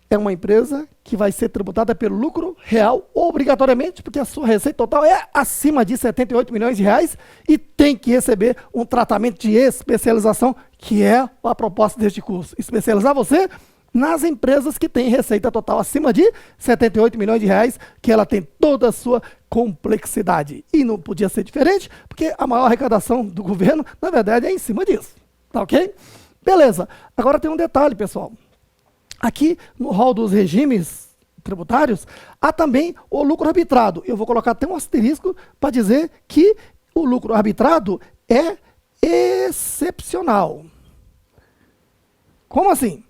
É uma empresa que vai ser tributada pelo lucro real obrigatoriamente, porque a sua receita total é acima de 78 milhões de reais e tem que receber um tratamento de especialização, que é a proposta deste curso. Especializar você nas empresas que têm receita total acima de 78 milhões de reais, que ela tem toda a sua complexidade. E não podia ser diferente, porque a maior arrecadação do governo, na verdade, é em cima disso. Tá ok? Beleza. Agora tem um detalhe, pessoal. Aqui, no rol dos regimes tributários, há também o lucro arbitrado. Eu vou colocar até um asterisco para dizer que o lucro arbitrado é excepcional. Como assim?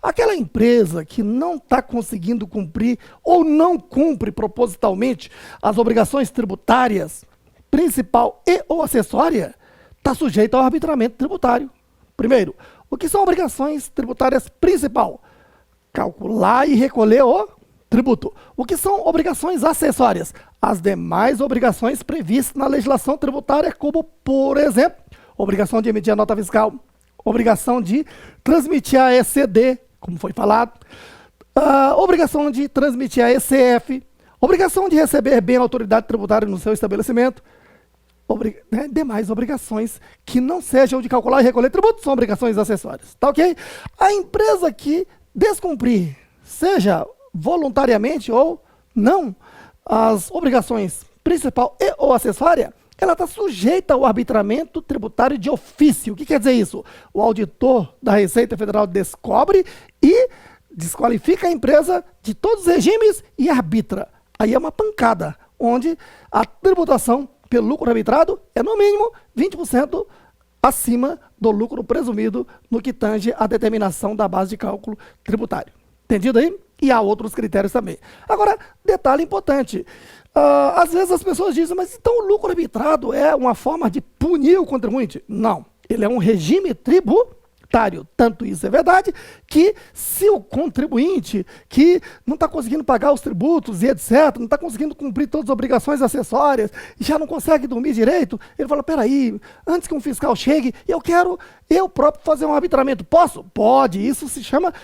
Aquela empresa que não está conseguindo cumprir ou não cumpre propositalmente as obrigações tributárias, principal e ou acessória, está sujeita ao arbitramento tributário. Primeiro, o que são obrigações tributárias principal? Calcular e recolher o tributo. O que são obrigações acessórias? As demais obrigações previstas na legislação tributária, como, por exemplo, obrigação de emitir a nota fiscal, obrigação de transmitir a ECD, como foi falado, obrigação de transmitir a ECF, obrigação de receber bem a autoridade tributária no seu estabelecimento, demais obrigações que não sejam de calcular e recolher tributos, são obrigações acessórias, tá ok? A empresa que descumprir, seja voluntariamente ou não, as obrigações principal e ou acessória, ela está sujeita ao arbitramento tributário de ofício. O que quer dizer isso? O auditor da Receita Federal descobre e desqualifica a empresa de todos os regimes e arbitra. Aí é uma pancada, onde a tributação pelo lucro arbitrado é no mínimo 20% acima do lucro presumido no que tange a determinação da base de cálculo tributário. Entendido aí? E há outros critérios também. Agora, detalhe importante. Às vezes as pessoas dizem, mas então o lucro arbitrado é uma forma de punir o contribuinte? Não. Ele é um regime tributário. Tanto isso é verdade, que se o contribuinte que não está conseguindo pagar os tributos e etc., não está conseguindo cumprir todas as obrigações acessórias, já não consegue dormir direito, ele fala, peraí, antes que um fiscal chegue, eu quero eu próprio fazer um arbitramento. Posso? Pode. Isso se chama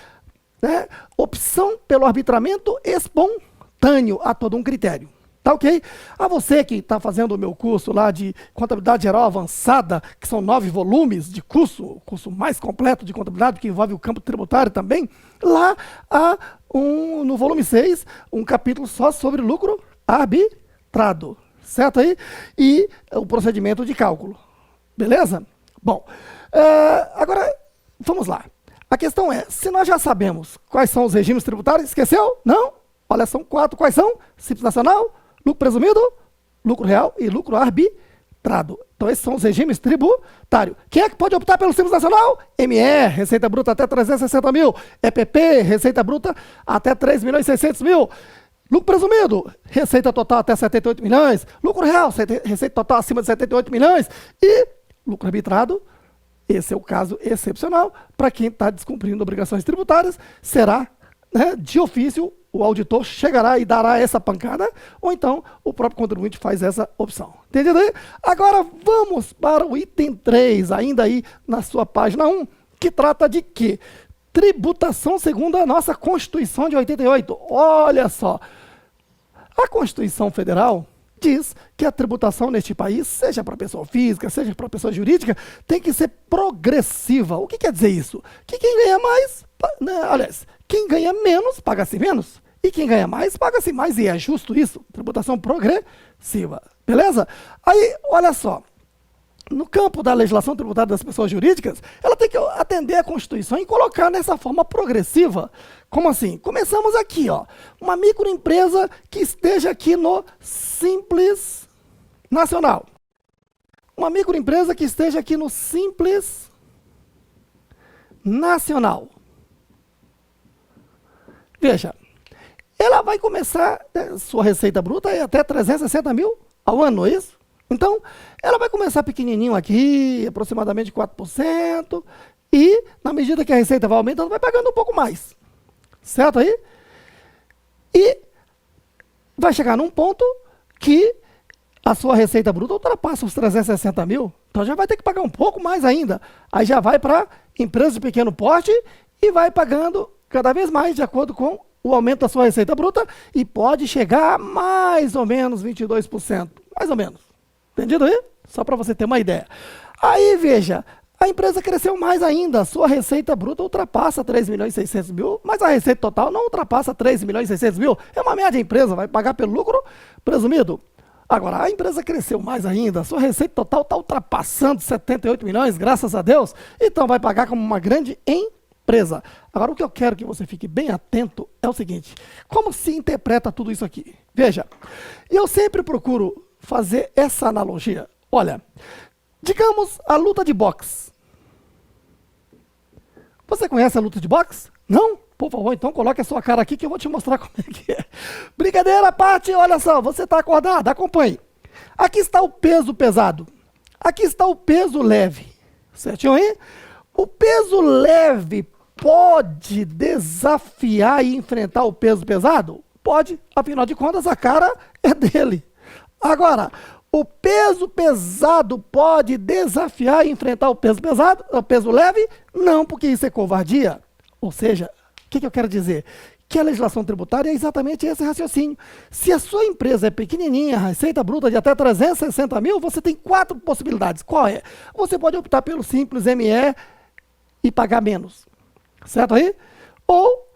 opção pelo arbitramento espontâneo a todo um critério. Tá ok? A você que está fazendo o meu curso lá de Contabilidade Geral Avançada, que são 9 volumes de curso, o curso mais completo de contabilidade, que envolve o campo tributário também, lá há no volume 6, um capítulo só sobre lucro arbitrado, certo aí? E o procedimento de cálculo, beleza? Bom, agora vamos lá. A questão é, se nós já sabemos quais são os regimes tributários, esqueceu? Não? Olha, são 4. Quais são? Simples Nacional, lucro presumido, lucro real e lucro arbitrado. Então, esses são os regimes tributários. Quem é que pode optar pelo Simples Nacional? ME, Receita Bruta até 360 mil. EPP, Receita Bruta até 3 milhões e 600 mil. Lucro presumido, Receita Total até 78 milhões. Lucro real, Receita Total acima de 78 milhões. E lucro arbitrado, esse é o caso excepcional. Para quem está descumprindo obrigações tributárias, será de ofício, o auditor chegará e dará essa pancada, ou então o próprio contribuinte faz essa opção. Entendido aí? Agora vamos para o item 3, ainda aí na sua página 1, que trata de quê? Tributação segundo a nossa Constituição de 88. Olha só, a Constituição Federal diz que a tributação neste país, seja para pessoa física, seja para pessoa jurídica, tem que ser progressiva. O que quer dizer isso? Que quem ganha mais, aliás, quem ganha menos, paga-se menos. E quem ganha mais, paga-se mais. E é justo isso. Tributação progressiva. Beleza? Aí, olha só. No campo da legislação tributária das pessoas jurídicas, ela tem que atender à Constituição e colocar nessa forma progressiva. Como assim? Começamos aqui, ó. Uma microempresa que esteja aqui no Simples Nacional. Uma microempresa que esteja aqui no Simples Nacional. Veja, ela vai começar, sua receita bruta é até 360 mil ao ano, não é isso? Então, ela vai começar pequenininho aqui, aproximadamente 4%, e na medida que a receita vai aumentando, vai pagando um pouco mais. Certo aí? E vai chegar num ponto que a sua receita bruta ultrapassa os 360 mil, então já vai ter que pagar um pouco mais ainda. Aí já vai para empresas de pequeno porte e vai pagando cada vez mais de acordo com o aumento da sua receita bruta e pode chegar a mais ou menos 22%. Mais ou menos. Entendido aí? Só para você ter uma ideia. Aí, veja, a empresa cresceu mais ainda. A sua receita bruta ultrapassa 3 milhões e 600 mil, mas a receita total não ultrapassa 3 milhões e 600 mil. É uma média empresa, vai pagar pelo lucro presumido. Agora, a empresa cresceu mais ainda. A sua receita total está ultrapassando 78 milhões, graças a Deus. Então, vai pagar como uma grande empresa. Agora, o que eu quero que você fique bem atento é o seguinte. Como se interpreta tudo isso aqui? Veja, eu sempre procuro fazer essa analogia. Olha, digamos a luta de boxe. Você conhece a luta de boxe? Não? Por favor, então coloque a sua cara aqui que eu vou te mostrar como é que é. Brincadeira à parte, olha só, você está acordado, acompanhe. Aqui está o peso pesado. Aqui está o peso leve. Certinho aí? O peso leve pode desafiar e enfrentar o peso pesado? Pode, afinal de contas a cara é dele. Agora, o peso pesado pode desafiar e enfrentar o peso pesado, o peso leve? Não, porque isso é covardia. Ou seja, o que eu quero dizer? que a legislação tributária é exatamente esse raciocínio. Se a sua empresa é pequenininha, receita bruta de até 360 mil, você tem 4 possibilidades. Qual é? Você pode optar pelo Simples ME e pagar menos, certo aí? Ou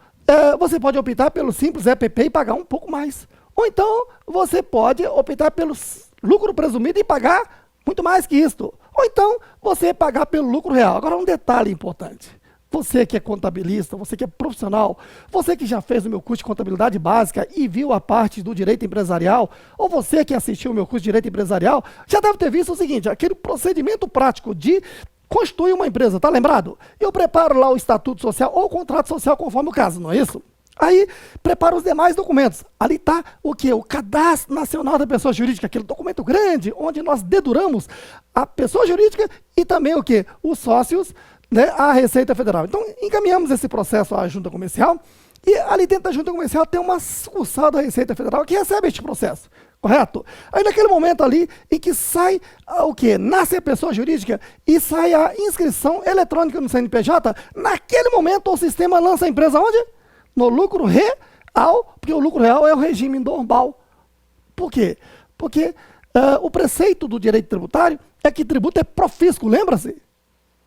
você pode optar pelo Simples EPP e pagar um pouco mais. Ou então, você pode optar pelo lucro presumido e pagar muito mais que isto. Ou então, você pagar pelo lucro real. Agora, um detalhe importante. Você que é contabilista, você que é profissional, você que já fez o meu curso de contabilidade básica e viu a parte do direito empresarial, ou você que assistiu o meu curso de direito empresarial, já deve ter visto o seguinte, aquele procedimento prático de constituir uma empresa, tá lembrado? Eu preparo lá o estatuto social ou o contrato social conforme o caso, não é isso? Aí, prepara os demais documentos. Ali está o quê? O Cadastro Nacional da Pessoa Jurídica, aquele documento grande, onde nós deduramos a pessoa jurídica e também o quê? Os sócios, né, à Receita Federal. Então, encaminhamos esse processo à Junta Comercial e ali dentro da Junta Comercial tem uma sucursal da Receita Federal que recebe este processo, correto? Aí, naquele momento ali em que sai o quê? Nasce a pessoa jurídica e sai a inscrição eletrônica no CNPJ, naquele momento o sistema lança a empresa onde? No lucro real, porque o lucro real é o regime normal. Por quê? Porque o preceito do direito tributário é que tributo é pro fisco, lembra-se?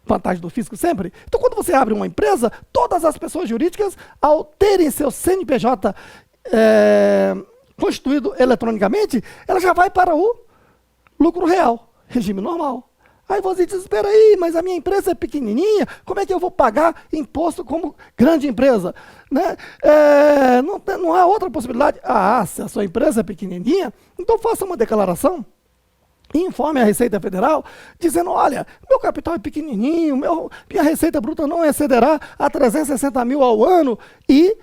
Vantagem do fisco sempre. Então, quando você abre uma empresa, todas as pessoas jurídicas, ao terem seu CNPJ constituído eletronicamente, ela já vai para o lucro real, regime normal. Aí você diz, espera aí, mas a minha empresa é pequenininha, como é que eu vou pagar imposto como grande empresa? Né? Não há outra possibilidade. Ah, se a sua empresa é pequenininha, então faça uma declaração e informe a Receita Federal, dizendo, olha, meu capital é pequenininho, minha receita bruta não excederá a 360 mil ao ano e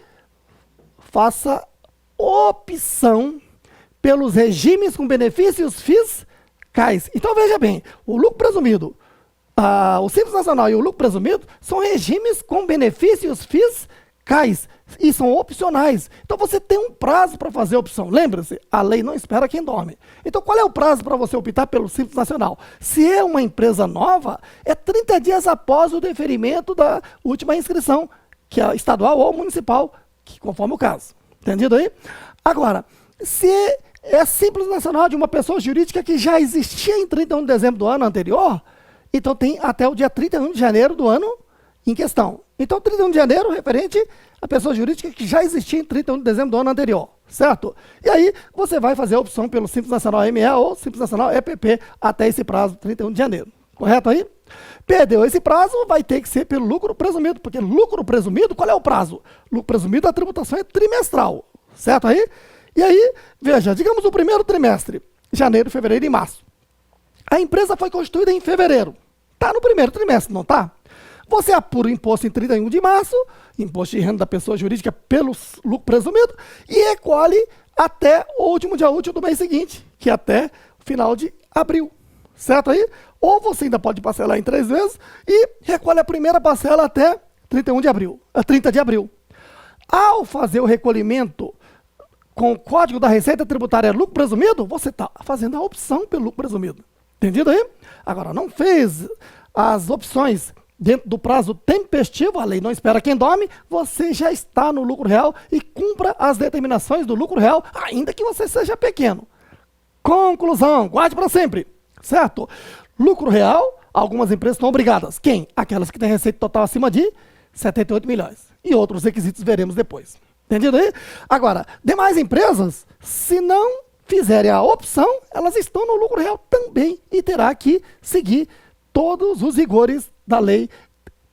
faça opção pelos regimes com benefícios fiscais. Então, veja bem, o lucro presumido, o Simples Nacional e o lucro presumido são regimes com benefícios fiscais e são opcionais. Então, você tem um prazo para fazer a opção. Lembra-se, a lei não espera quem dorme. Então, qual é o prazo para você optar pelo Simples Nacional? Se é uma empresa nova, é 30 dias após o deferimento da última inscrição, que é estadual ou municipal, que conforme o caso. Entendido aí? Agora, se é Simples Nacional de uma pessoa jurídica que já existia em 31 de dezembro do ano anterior, então tem até o dia 31 de janeiro do ano em questão. Então, 31 de janeiro, referente à pessoa jurídica que já existia em 31 de dezembro do ano anterior, certo? E aí, você vai fazer a opção pelo Simples Nacional ME ou Simples Nacional EPP até esse prazo, 31 de janeiro. Correto aí? Perdeu esse prazo, vai ter que ser pelo lucro presumido, porque lucro presumido, qual é o prazo? Lucro presumido, a tributação é trimestral, certo aí? E aí, veja, digamos o primeiro trimestre, janeiro, fevereiro e março. A empresa foi constituída em fevereiro. Está no primeiro trimestre, não está? Você apura o imposto em 31 de março, imposto de renda da pessoa jurídica pelo lucro presumido, e recolhe até o último dia útil do mês seguinte, que é até o final de abril. Certo aí? Ou você ainda pode parcelar em 3 vezes e recolhe a primeira parcela até 31 de abril, 30 de abril. Ao fazer o recolhimento com o código da Receita Tributária lucro presumido, você está fazendo a opção pelo lucro presumido. Entendido aí? Agora, não fez as opções dentro do prazo tempestivo, a lei não espera quem dorme, você já está no lucro real e cumpra as determinações do lucro real, ainda que você seja pequeno. Conclusão, guarde para sempre, certo? Lucro real, algumas empresas estão obrigadas. Quem? Aquelas que têm receita total acima de 78 milhões. E outros requisitos veremos depois. Entendido aí? Agora, demais empresas, se não fizerem a opção, elas estão no lucro real também e terá que seguir todos os rigores da lei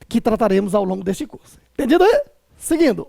que trataremos ao longo deste curso. Entendido aí? Seguindo.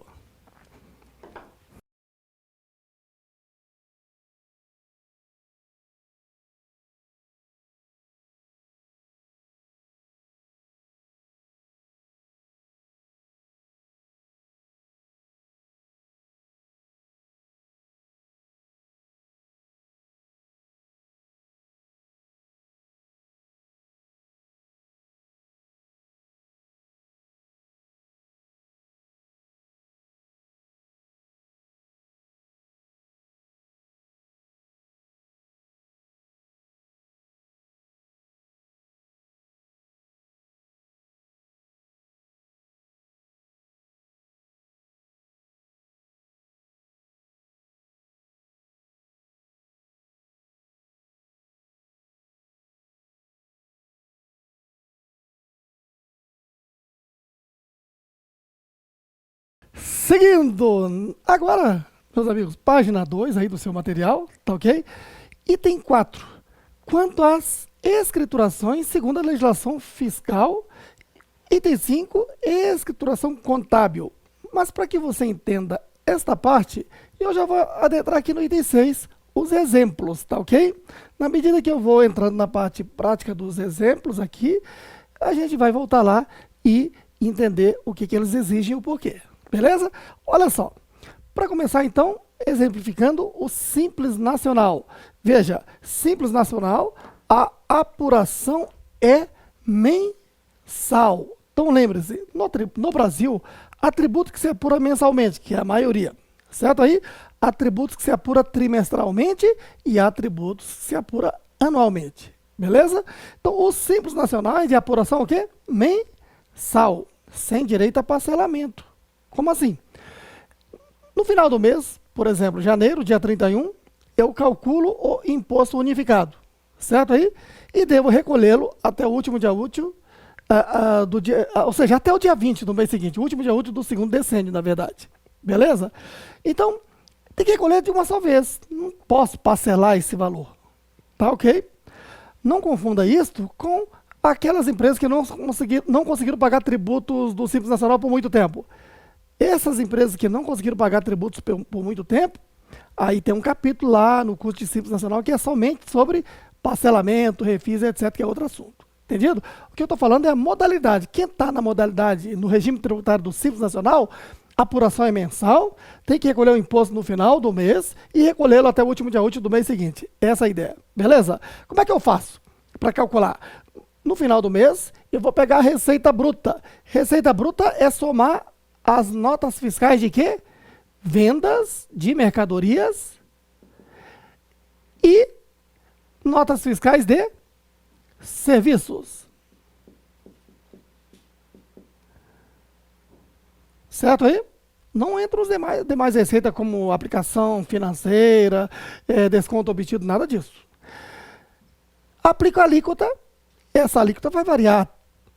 Seguindo, agora, meus amigos, página 2 aí do seu material, tá ok? Item 4. Quanto às escriturações segundo a legislação fiscal. Item 5, escrituração contábil. Mas para que você entenda esta parte, eu já vou adentrar aqui no item 6, os exemplos, tá ok? Na medida que eu vou entrando na parte prática dos exemplos aqui, a gente vai voltar lá e entender o que eles exigem e o porquê. Beleza? Olha só. Para começar, então, exemplificando o Simples Nacional. Veja, Simples Nacional, a apuração é mensal. Então, lembre-se, no Brasil, há tributo que se apura mensalmente, que é a maioria. Certo aí? Há tributos que se apura trimestralmente e há tributos que se apura anualmente. Beleza? Então, os Simples Nacionais de apuração o quê? Mensal, sem direito a parcelamento. Como assim? No final do mês, por exemplo, janeiro, dia 31, eu calculo o imposto unificado, certo aí? E devo recolhê-lo até o último dia útil, do dia, ou seja, até o dia 20 do mês seguinte, o último dia útil do segundo decênio, na verdade. Beleza? Então, tem que recolher de uma só vez. Não posso parcelar esse valor. Tá ok? Não confunda isto com aquelas empresas que não conseguiram pagar tributos do Simples Nacional por muito tempo. Essas empresas que não conseguiram pagar tributos por muito tempo, aí tem um capítulo lá no curso de Simples Nacional que é somente sobre parcelamento, refis, etc., que é outro assunto. Entendido? O que eu estou falando é a modalidade. Quem está na modalidade, no regime tributário do Simples Nacional, a apuração é mensal, tem que recolher o imposto no final do mês e recolhê-lo até o último dia útil do mês seguinte. Essa é a ideia. Beleza? Como é que eu faço para calcular? No final do mês, eu vou pegar a receita bruta. Receita bruta é somar as notas fiscais de quê? Vendas de mercadorias e notas fiscais de serviços. Certo aí? Não entra os demais receitas como aplicação financeira, desconto obtido, nada disso. Aplica a alíquota, essa alíquota vai variar.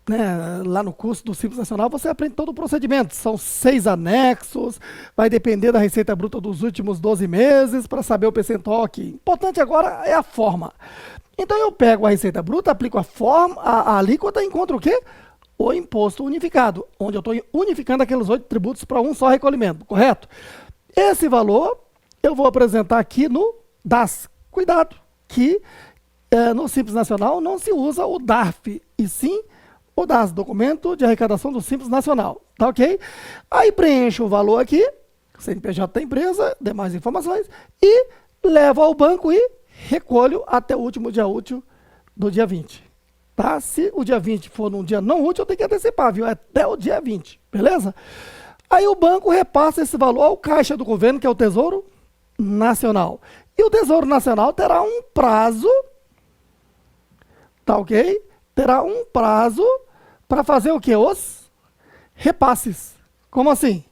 Né? Lá no curso do Simples Nacional você aprende todo o procedimento. São 6 anexos, vai depender da receita bruta dos últimos 12 meses para saber o percentual aqui. Importante agora é a forma. Então eu pego a receita bruta, aplico a alíquota e encontro o quê? O imposto unificado, onde eu estou unificando aqueles 8 tributos para um só recolhimento, correto? Esse valor eu vou apresentar aqui no DAS. Cuidado, que no Simples Nacional não se usa o DARF, e sim o DAS, Documento de Arrecadação do Simples Nacional. Tá ok? Aí preencho o valor aqui, CNPJ da empresa, demais informações, e levo ao banco e recolho até o último dia útil do dia 20. Tá? Se o dia 20 for num dia não útil, eu tenho que antecipar, viu? Até o dia 20, beleza? Aí o banco repassa esse valor ao caixa do governo, que é o Tesouro Nacional. E o Tesouro Nacional terá um prazo, tá ok? Terá um prazo para fazer o quê? Os repasses. Como assim?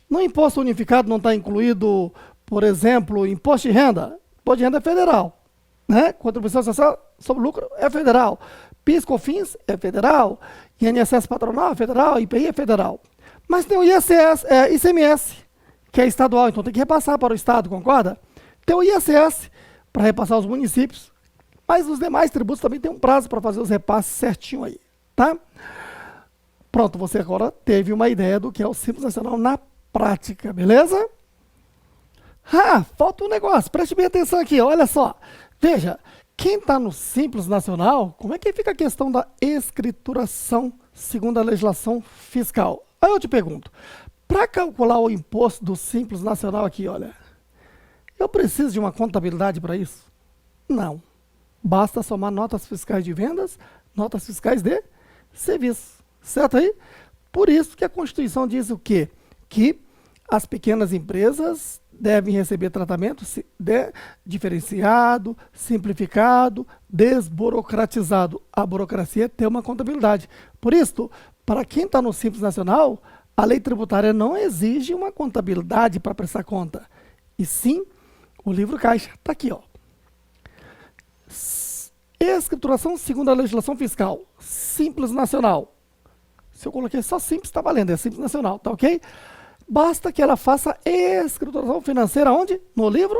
No imposto unificado não está incluído, por exemplo, imposto de renda? Imposto de renda é federal. Né? Contribuição social sobre lucro é federal. PIS, COFINS é federal. INSS patronal é federal. IPI é federal. Mas tem o ICMS, que é estadual, então tem que repassar para o estado, concorda? Tem o ISS para repassar aos municípios. Mas os demais tributos também tem um prazo para fazer os repasses certinho aí, tá? Pronto, você agora teve uma ideia do que é o Simples Nacional na prática, beleza? Falta um negócio, preste bem atenção aqui, olha só. Veja, quem está no Simples Nacional, como é que fica a questão da escrituração segundo a legislação fiscal? Aí eu te pergunto, para calcular o imposto do Simples Nacional aqui, olha, eu preciso de uma contabilidade para isso? Não. Basta somar notas fiscais de vendas, notas fiscais de serviços. Certo aí? Por isso que a Constituição diz o quê? Que as pequenas empresas devem receber tratamento diferenciado, simplificado, desburocratizado. A burocracia tem uma contabilidade. Por isso, para quem está no Simples Nacional, a lei tributária não exige uma contabilidade para prestar conta. E sim, o livro caixa. Está aqui, ó. Escrituração segundo a legislação fiscal. Simples Nacional. Se eu coloquei só Simples, está valendo. É Simples Nacional, tá ok? basta que ela faça escrituração financeira onde? No livro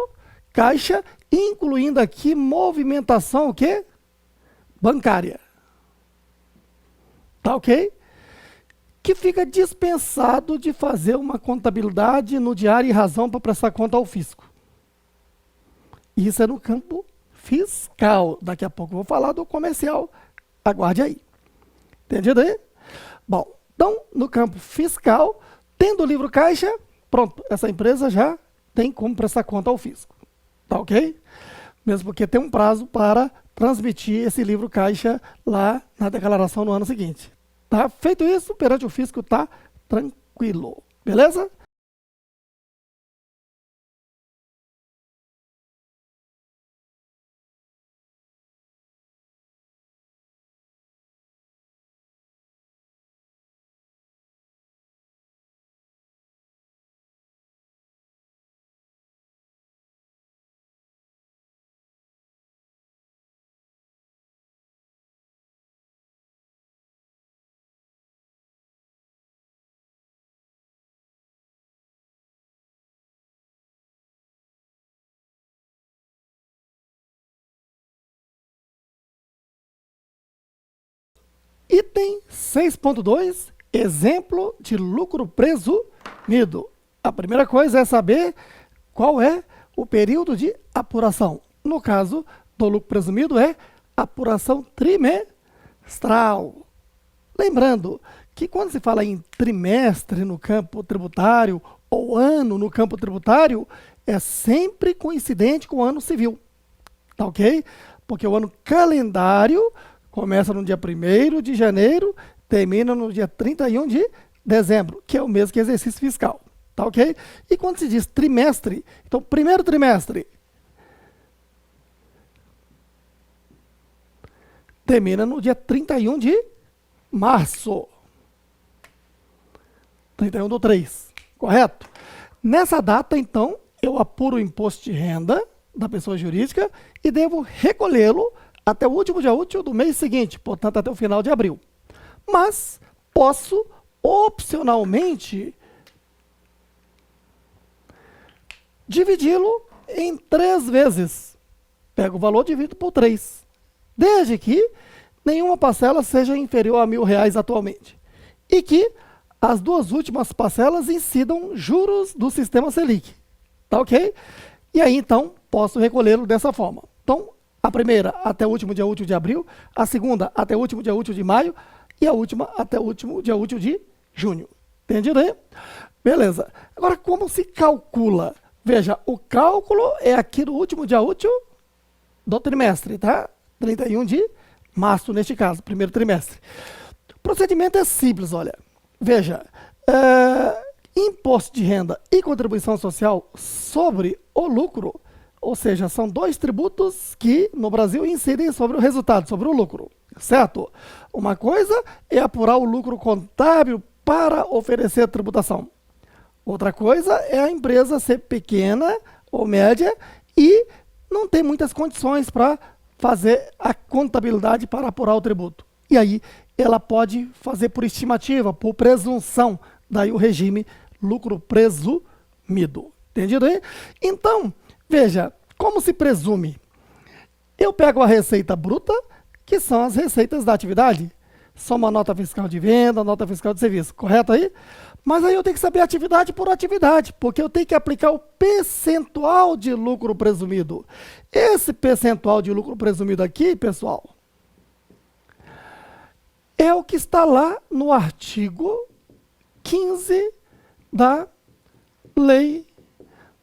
caixa, incluindo aqui movimentação o quê? Bancária. Tá ok? Que fica dispensado de fazer uma contabilidade no diário e razão para prestar conta ao fisco. Isso é no campo fiscal. Daqui a pouco eu vou falar do comercial. Aguarde aí. Entendido aí? Bom, então, no campo fiscal, tendo o livro caixa, pronto, essa empresa já tem como prestar conta ao fisco. Tá ok? Mesmo porque tem um prazo para transmitir esse livro caixa lá na declaração no ano seguinte. Tá? Feito isso, perante o fisco tá tranquilo. Beleza? Item 6.2, exemplo de lucro presumido. A primeira coisa é saber qual é o período de apuração. No caso do lucro presumido é apuração trimestral. Lembrando que quando se fala em trimestre no campo tributário ou ano no campo tributário, é sempre coincidente com o ano civil. Tá ok? Porque o ano calendário começa no dia 1º de janeiro, termina no dia 31 de dezembro, que é o mesmo que exercício fiscal. Tá ok? E quando se diz trimestre, então, primeiro trimestre termina no dia 31 de março. 31/3, correto? Nessa data, então, eu apuro o imposto de renda da pessoa jurídica e devo recolhê-lo até o último dia útil do mês seguinte, portanto, até o final de abril. Mas posso, opcionalmente, dividi-lo em 3 vezes. Pego o valor e divido por 3. Desde que nenhuma parcela seja inferior a R$ 1.000 atualmente. E que as 2 últimas parcelas incidam juros do sistema Selic. Tá ok? E aí, então, posso recolhê-lo dessa forma. Então, a primeira até o último dia útil de abril, a segunda até o último dia útil de maio e a última até o último dia útil de junho. Entendido aí? Beleza. Agora, como se calcula? Veja, o cálculo é aqui do último dia útil do trimestre, tá? 31 de março, neste caso, primeiro trimestre. O procedimento é simples, olha. Veja, imposto de renda e contribuição social sobre o lucro, ou seja, são 2 tributos que no Brasil incidem sobre o resultado, sobre o lucro, certo? Uma coisa é apurar o lucro contábil para oferecer a tributação. Outra coisa é a empresa ser pequena ou média e não ter muitas condições para fazer a contabilidade para apurar o tributo. E aí ela pode fazer por estimativa, por presunção, daí o regime lucro presumido. Entendido aí? Então, veja, como se presume? Eu pego a receita bruta, que são as receitas da atividade. Soma a nota fiscal de venda, nota fiscal de serviço, correto aí? Mas aí eu tenho que saber atividade por atividade, porque eu tenho que aplicar o percentual de lucro presumido. Esse percentual de lucro presumido aqui, pessoal, é o que está lá no artigo 15 da Lei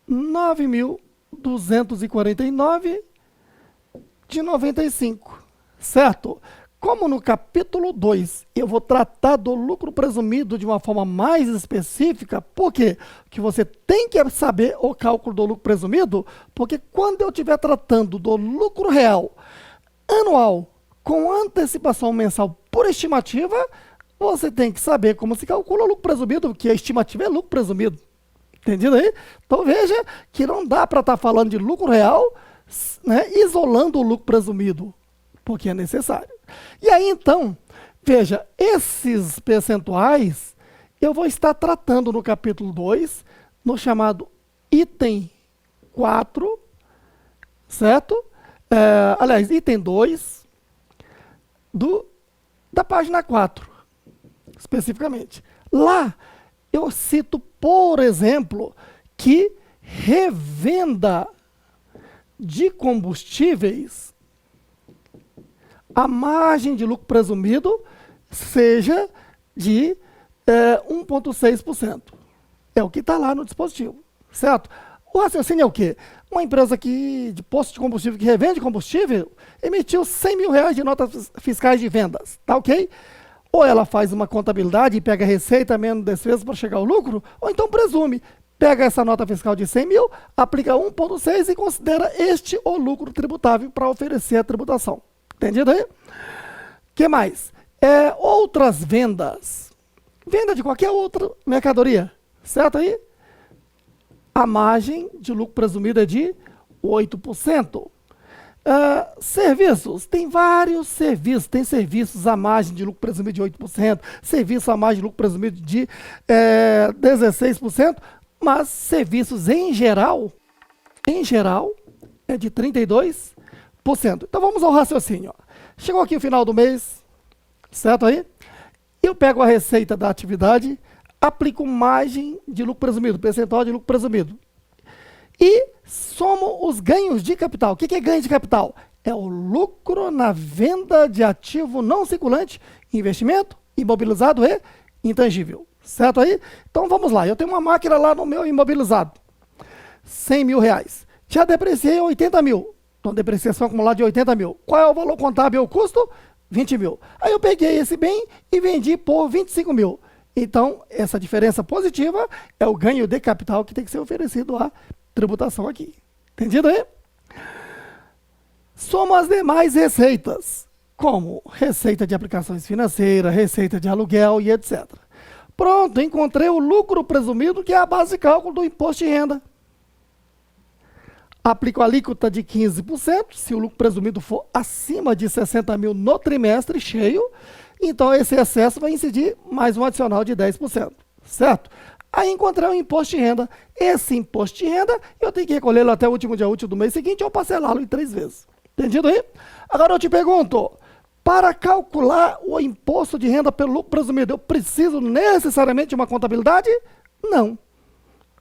9.249 de 95, certo? Como no capítulo 2 eu vou tratar do lucro presumido de uma forma mais específica, por quê? Porque você tem que saber o cálculo do lucro presumido, porque quando eu estiver tratando do lucro real anual com antecipação mensal por estimativa, você tem que saber como se calcula o lucro presumido, porque a estimativa é lucro presumido. Entendido aí? Então veja que não dá para estar falando de lucro real, né, isolando o lucro presumido, porque é necessário. E aí então, veja, esses percentuais, eu vou estar tratando no capítulo 2, no chamado item 4, certo? Aliás, item 2, da página 4, especificamente. Lá, eu cito, por exemplo, que revenda de combustíveis, a margem de lucro presumido seja de 1,6%. É o que está lá no dispositivo, certo? O raciocínio é o quê? Uma empresa de posto de combustível que revende combustível emitiu R$100 mil de notas fiscais de vendas, tá ok? Ou ela faz uma contabilidade e pega a receita menos despesas para chegar ao lucro, ou então presume, pega essa nota fiscal de 100 mil, aplica 1,6 e considera este o lucro tributável para oferecer a tributação. Entendido aí? O que mais? Outras vendas. Venda de qualquer outra mercadoria, certo aí? A margem de lucro presumido é de 8%. Serviços, tem vários serviços. Tem serviços à margem de lucro presumido de 8%, serviço à margem de lucro presumido de 16%, mas serviços em geral é de 32%. Então vamos ao raciocínio. Chegou aqui o final do mês, certo aí? Eu pego a receita da atividade, aplico margem de lucro presumido, percentual de lucro presumido. E somo os ganhos de capital. O que é ganho de capital? É o lucro na venda de ativo não circulante, investimento, imobilizado e intangível. Certo aí? Então vamos lá. Eu tenho uma máquina lá no meu imobilizado. R$100 mil. Já depreciei 80 mil. Então, depreciação acumulada de 80 mil. Qual é o valor contábil e o custo? 20 mil. Aí eu peguei esse bem e vendi por 25 mil. Então, essa diferença positiva é o ganho de capital que tem que ser oferecido à tributação aqui. Entendido aí? Soma as demais receitas, como receita de aplicações financeiras, receita de aluguel e etc. Pronto, encontrei o lucro presumido, que é a base de cálculo do imposto de renda. Aplico a alíquota de 15%, se o lucro presumido for acima de 60 mil no trimestre cheio, então esse excesso vai incidir mais um adicional de 10%, certo? Aí encontrei o imposto de renda. Esse imposto de renda, eu tenho que recolhê-lo até o último dia útil do mês seguinte ou parcelá-lo em 3 vezes. Entendido aí? Agora eu te pergunto, para calcular o imposto de renda pelo lucro presumido, eu preciso necessariamente de uma contabilidade? Não.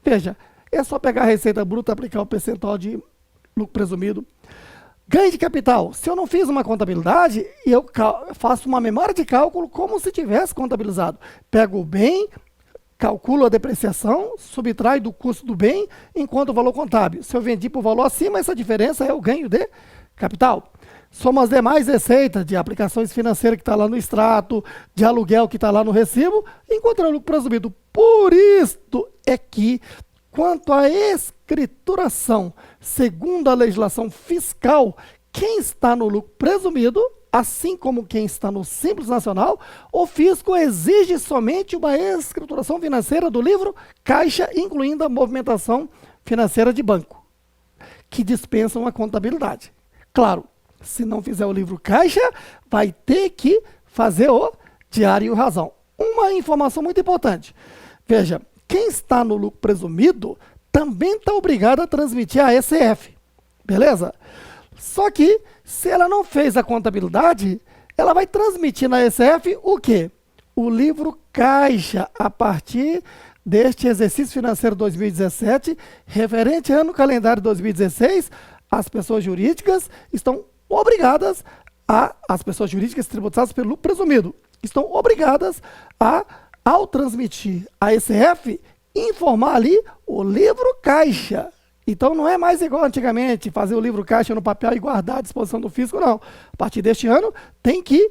Veja, é só pegar a receita bruta e aplicar o percentual de lucro presumido. Ganho de capital. Se eu não fiz uma contabilidade, eu faço uma memória de cálculo como se tivesse contabilizado. Pego o bem, calculo a depreciação, subtrai do custo do bem, enquanto o valor contábil. Se eu vendi por valor acima, essa diferença é o ganho de capital. Soma as demais receitas de aplicações financeiras que está lá no extrato, de aluguel que está lá no recibo, encontrando o lucro presumido. Por isto é que, quanto à escrituração, segundo a legislação fiscal, quem está no lucro presumido, assim como quem está no Simples Nacional, o fisco exige somente uma escrituração financeira do livro caixa, incluindo a movimentação financeira de banco, que dispensam a contabilidade. Claro, se não fizer o livro caixa, vai ter que fazer o diário razão. Uma informação muito importante. Veja, quem está no lucro presumido também está obrigado a transmitir a ECF, beleza? Só que, se ela não fez a contabilidade, ela vai transmitir na ECF o quê? O livro caixa, a partir deste exercício financeiro 2017, referente ano calendário 2016, as pessoas jurídicas estão obrigadas as pessoas jurídicas tributadas pelo lucro presumido, estão obrigadas ao transmitir a ECF, informar ali o livro caixa. Então não é mais igual antigamente, fazer o livro caixa no papel e guardar à disposição do fisco, não. A partir deste ano, tem que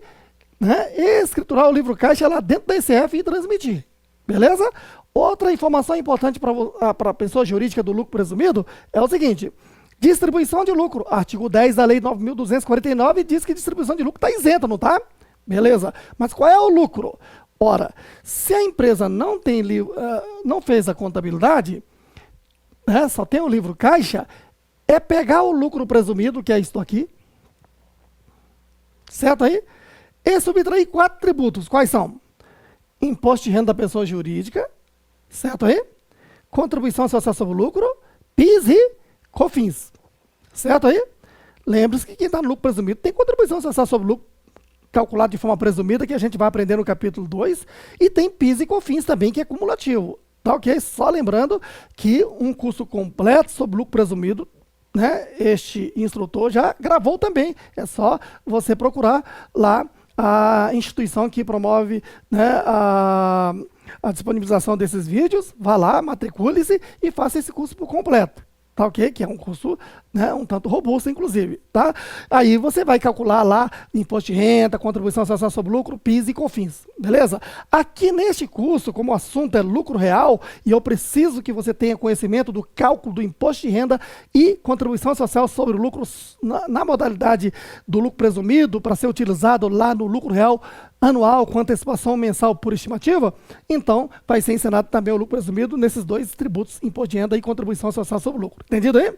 escriturar o livro caixa lá dentro da ECF e transmitir. Beleza? Outra informação importante para a pessoa jurídica do lucro presumido é o seguinte: distribuição de lucro. Artigo 10 da Lei 9.249 diz que distribuição de lucro está isenta, não está? Beleza. Mas qual é o lucro? Ora, se a empresa não fez a contabilidade, só tem o livro caixa, é pegar o lucro presumido, que é isto aqui, certo aí? E subtrair 4 tributos. Quais são? imposto de renda da pessoa jurídica, certo aí? Contribuição social sobre o lucro, PIS e COFINS, certo aí? Lembre-se que quem está no lucro presumido tem contribuição social sobre o lucro calculado de forma presumida, que a gente vai aprender no capítulo 2, e tem PIS e COFINS também, que é cumulativo, tá ok? Só lembrando que um curso completo sobre lucro presumido, né, este instrutor já gravou também, é só você procurar lá a instituição que promove, né, a disponibilização desses vídeos, vá lá, matricule-se e faça esse curso por completo. Tá ok? Que é um curso, né, um tanto robusto, inclusive, tá? Aí você vai calcular lá imposto de renda, contribuição social sobre lucro, PIS e COFINS, beleza? Aqui neste curso, como o assunto é lucro real, e eu preciso que você tenha conhecimento do cálculo do imposto de renda e contribuição social sobre o lucro na modalidade do lucro presumido, para ser utilizado lá no lucro real anual com antecipação mensal por estimativa, então vai ser ensinado também o lucro presumido nesses dois tributos, imposto de renda e contribuição social sobre o lucro. Entendido aí?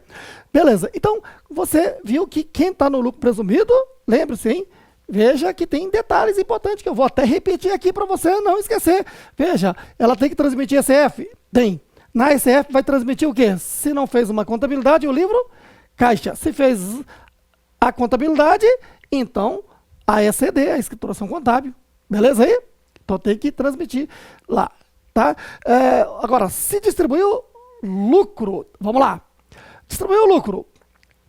Beleza. Então, você viu que quem está no lucro presumido, lembre-se, hein? Veja que tem detalhes importantes que eu vou até repetir aqui para você não esquecer. Veja, ela tem que transmitir ECF? Tem. Na ECF vai transmitir o quê? Se não fez uma contabilidade, o livro, caixa. Se fez a contabilidade, então a ECD, a escrituração contábil. Beleza aí? Então tem que transmitir lá, tá? Agora, se distribuiu lucro, vamos lá. Distribuiu o lucro,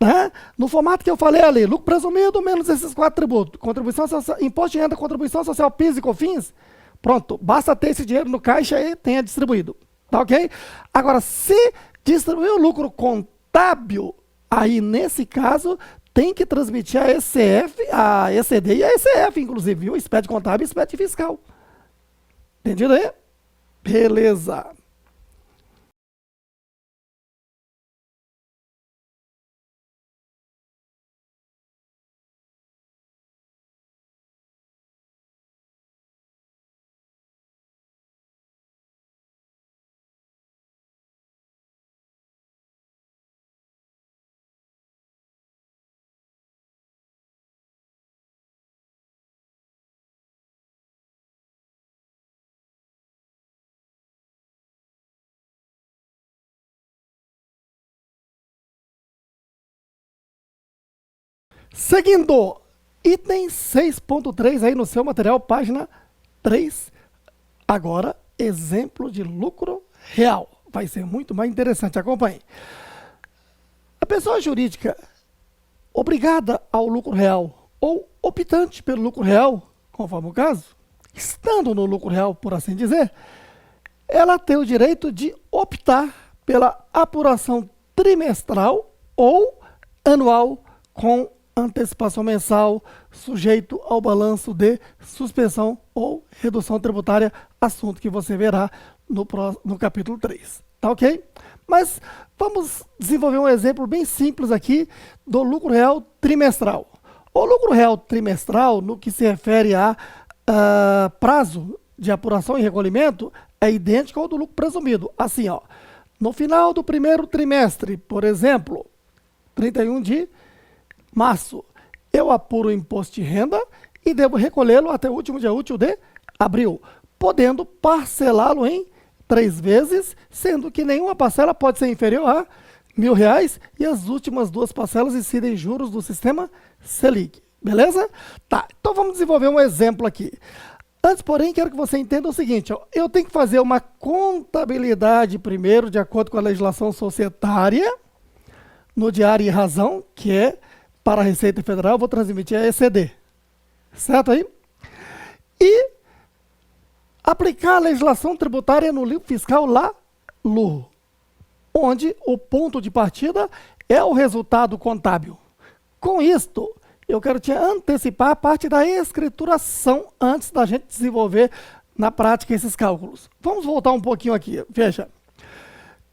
né? No formato que eu falei ali, lucro presumido menos esses 4 tributos, contribuição social, imposto de renda, contribuição social, PIS e COFINS, pronto, basta ter esse dinheiro no caixa e tenha distribuído, tá ok? Agora, se distribuiu o lucro contábil, aí nesse caso tem que transmitir a ECF, a ECD e a ECF, inclusive, viu? SPED contábil e SPED fiscal. Entendido aí? Beleza. Seguindo, item 6.3 aí no seu material, página 3. Agora, exemplo de lucro real. Vai ser muito mais interessante, acompanhe. A pessoa jurídica obrigada ao lucro real ou optante pelo lucro real, conforme o caso, estando no lucro real, por assim dizer, ela tem o direito de optar pela apuração trimestral ou anual com antecipação mensal, sujeito ao balanço de suspensão ou redução tributária, assunto que você verá no capítulo 3. Tá ok? Mas vamos desenvolver um exemplo bem simples aqui do lucro real trimestral. O lucro real trimestral, no que se refere a prazo de apuração e recolhimento, é idêntico ao do lucro presumido. Assim, ó, no final do primeiro trimestre, por exemplo, 31 de março, eu apuro o imposto de renda e devo recolhê-lo até o último dia útil de abril, podendo parcelá-lo em 3 vezes, sendo que nenhuma parcela pode ser inferior a R$1.000 e as últimas 2 parcelas incidem juros do sistema Selic. Beleza? Tá, então vamos desenvolver um exemplo aqui. Antes, porém, quero que você entenda o seguinte, ó, eu tenho que fazer uma contabilidade primeiro, de acordo com a legislação societária, no diário e razão, que é para a Receita Federal, eu vou transmitir a ECD. Certo aí? E aplicar a legislação tributária no livro fiscal lá, LUR, onde o ponto de partida é o resultado contábil. Com isto, eu quero te antecipar a parte da escrituração antes da gente desenvolver na prática esses cálculos. Vamos voltar um pouquinho aqui. Veja,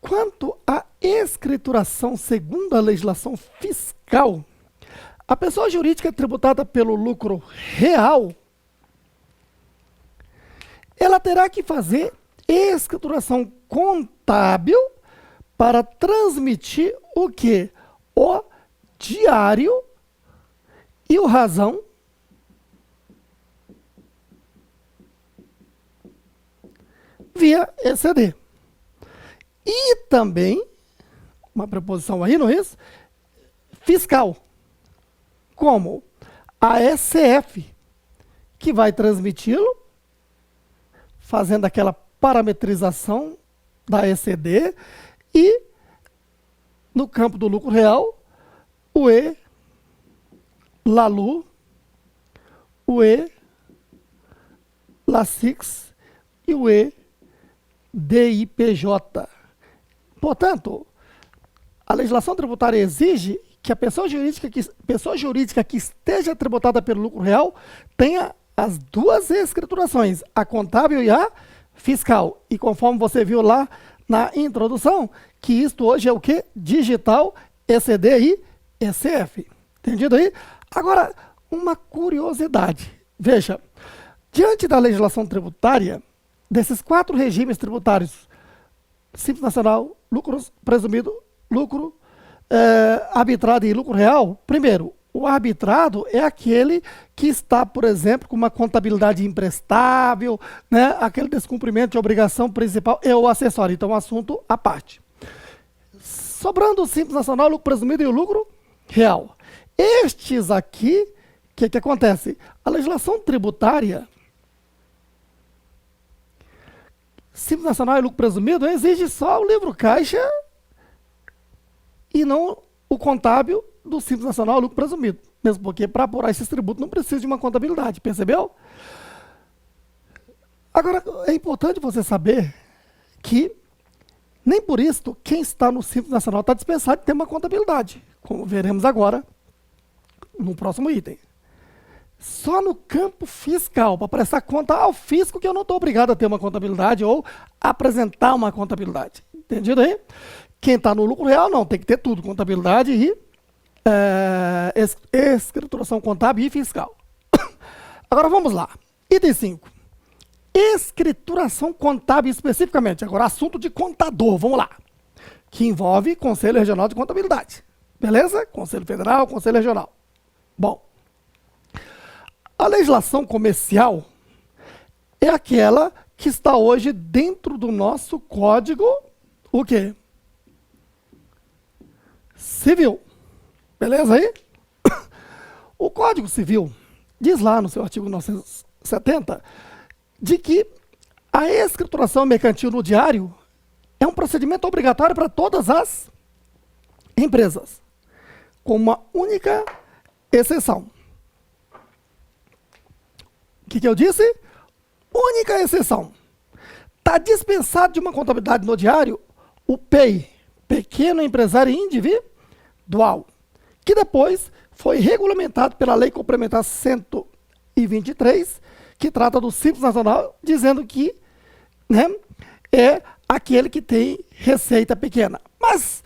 quanto à escrituração segundo a legislação fiscal, a pessoa jurídica tributada pelo lucro real, ela terá que fazer escrituração contábil para transmitir o quê? O diário e o razão via ECD. E também, uma preposição aí, não é isso? Fiscal. Como? A ECF, que vai transmiti-lo, fazendo aquela parametrização da ECD, e no campo do lucro real, o E, LALU, o E, LACIX e o E, DIPJ. Portanto, a legislação tributária exige que a pessoa jurídica que esteja tributada pelo lucro real tenha as duas escriturações, a contábil e a fiscal. E conforme você viu lá na introdução, que isto hoje é o quê? Digital, ECD e ECF. Entendido aí? Agora, uma curiosidade. Veja, diante da legislação tributária, desses 4 regimes tributários, Simples Nacional, lucro presumido, lucro arbitrado e lucro real, primeiro, o arbitrado é aquele que está, por exemplo, com uma contabilidade imprestável, né? Aquele descumprimento de obrigação principal é o acessório. Então, assunto à parte. Sobrando o Simples Nacional, lucro presumido e o lucro real. Estes aqui, o que acontece? A legislação tributária, Simples Nacional e lucro presumido, exige só o livro caixa e não o contábil do Simples Nacional lucro presumido. Mesmo porque para apurar esses tributos não precisa de uma contabilidade, percebeu? Agora, é importante você saber que nem por isso quem está no Simples Nacional está dispensado de ter uma contabilidade, como veremos agora no próximo item. Só no campo fiscal, para prestar conta ao fisco, que eu não estou obrigado a ter uma contabilidade ou apresentar uma contabilidade. Entendido aí? Quem está no lucro real não, tem que ter tudo, contabilidade e escrituração contábil e fiscal. Agora vamos lá. Item 5. Escrituração contábil especificamente. Agora, assunto de contador, vamos lá. Que envolve Conselho Regional de Contabilidade. Beleza? Conselho Federal, Conselho Regional. Bom, a legislação comercial é aquela que está hoje dentro do nosso Código, o quê? Civil. Beleza aí? O Código Civil diz lá no seu artigo 970 de que a escrituração mercantil no diário é um procedimento obrigatório para todas as empresas, com uma única exceção. O que eu disse? Única exceção. Está dispensado de uma contabilidade no diário o PEI, Pequeno Empresário Individual, que depois foi regulamentado pela Lei Complementar 123, que trata do Simples Nacional, dizendo que, né, é aquele que tem receita pequena. Mas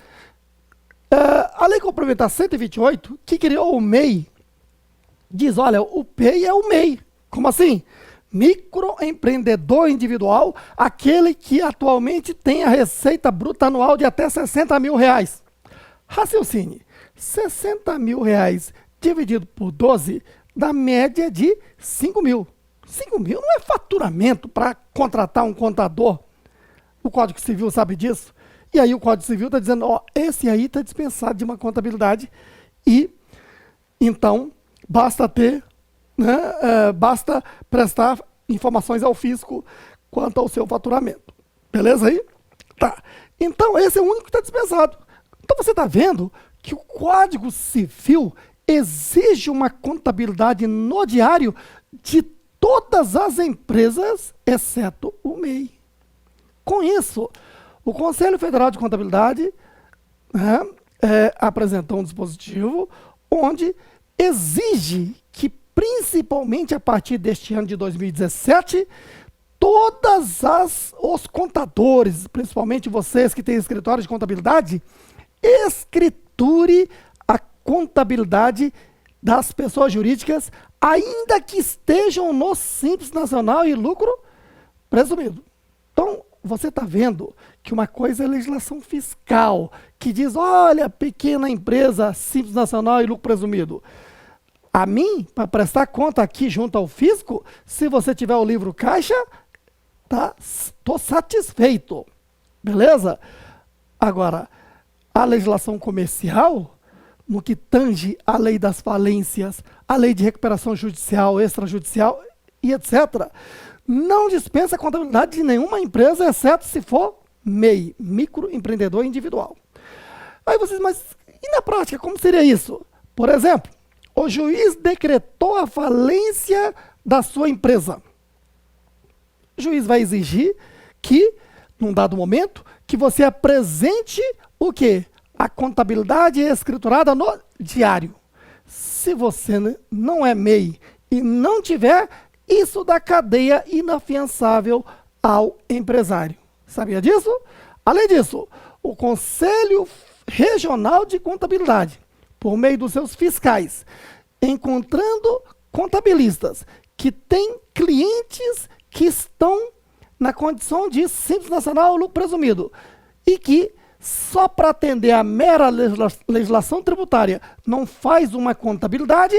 a Lei Complementar 128, que criou o MEI, diz, olha, o PEI é o MEI. Como assim? Microempreendedor individual, aquele que atualmente tem a receita bruta anual de até 60 mil reais. Raciocine, 60 mil reais dividido por 12 dá média de 5 mil. 5 mil não é faturamento para contratar um contador. O Código Civil sabe disso. E aí o Código Civil está dizendo, ó, esse aí está dispensado de uma contabilidade e, então, basta ter, né, basta prestar informações ao fisco quanto ao seu faturamento. Beleza aí? Tá. Então, esse é o único que está dispensado. Então, você está vendo que o Código Civil exige uma contabilidade no diário de todas as empresas, exceto o MEI. Com isso, o Conselho Federal de Contabilidade, né, apresentou um dispositivo onde exige que, principalmente a partir deste ano de 2017, todos os contadores, principalmente vocês que têm escritório de contabilidade, escriture a contabilidade das pessoas jurídicas, ainda que estejam no Simples Nacional e lucro presumido. Então, você está vendo que uma coisa é legislação fiscal, que diz, olha, pequena empresa, Simples Nacional e lucro presumido. A mim, para prestar conta aqui junto ao fisco, se você tiver o livro caixa, tá? Estou satisfeito, beleza? Agora, a legislação comercial, no que tange a lei das falências, a lei de recuperação judicial, extrajudicial e etc., não dispensa a contabilidade de nenhuma empresa, exceto se for MEI, microempreendedor individual. Aí vocês, mas e na prática, como seria isso? Por exemplo, o juiz decretou a falência da sua empresa. O juiz vai exigir que, num dado momento, que você apresente o quê? A contabilidade escriturada no diário. Se você não é MEI e não tiver, isso dá cadeia inafiançável ao empresário. Sabia disso? Além disso, o Conselho Regional de Contabilidade, por meio dos seus fiscais, encontrando contabilistas que têm clientes que estão na condição de Simples Nacional ou lucro presumido e que só para atender a mera legislação tributária não faz uma contabilidade,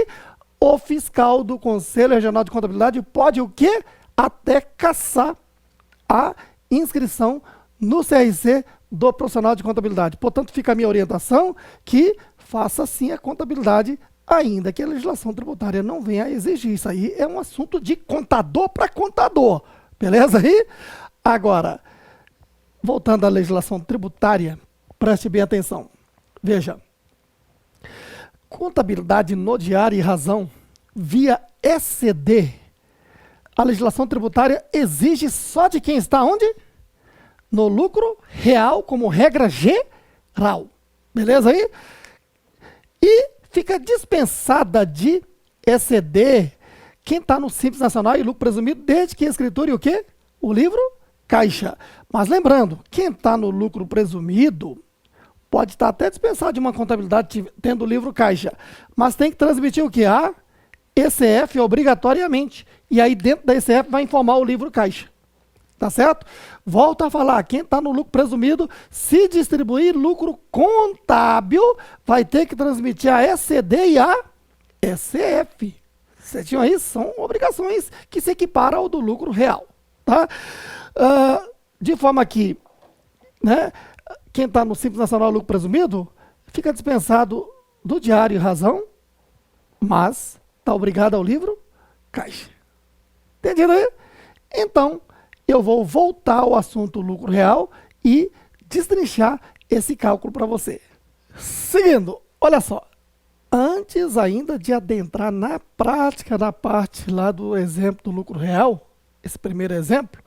o fiscal do Conselho Regional de Contabilidade pode o quê? Até cassar a inscrição no CRC do profissional de contabilidade. Portanto, fica a minha orientação que faça sim a contabilidade, ainda que a legislação tributária não venha a exigir. Isso aí é um assunto de contador para contador. Beleza aí? Agora, voltando à legislação tributária, preste bem atenção. Veja, contabilidade no diário e razão via ECD, a legislação tributária exige só de quem está onde? No lucro real, como regra geral. Beleza aí? E fica dispensada de ECD quem está no Simples Nacional e lucro presumido, desde que a escritura e o quê? O livro caixa. Mas lembrando, quem está no lucro presumido pode estar até dispensado de uma contabilidade tendo o livro caixa, mas tem que transmitir o quê? A ECF obrigatoriamente. E aí dentro da ECF vai informar o livro caixa. Tá certo? Volto a falar, quem está no lucro presumido, se distribuir lucro contábil, vai ter que transmitir a ECD e a ECF. Certinho aí? São obrigações que se equiparam ao do lucro real. Tá? De forma que, né, quem está no Simples Nacional lucro presumido, fica dispensado do diário e razão, mas está obrigado ao livro caixa. Entendido aí? Então, eu vou voltar ao assunto lucro real e destrinchar esse cálculo para você. Seguindo, olha só. Antes ainda de adentrar na prática da parte lá do exemplo do lucro real, esse primeiro exemplo,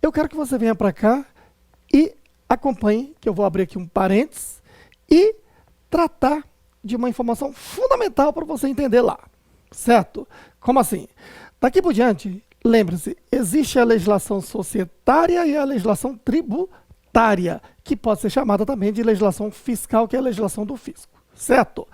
eu quero que você venha para cá e acompanhe, que eu vou abrir aqui um parênteses, e tratar de uma informação fundamental para você entender lá. Certo? Como assim? Daqui por diante, lembre-se, existe a legislação societária e a legislação tributária, que pode ser chamada também de legislação fiscal, que é a legislação do fisco. Certo?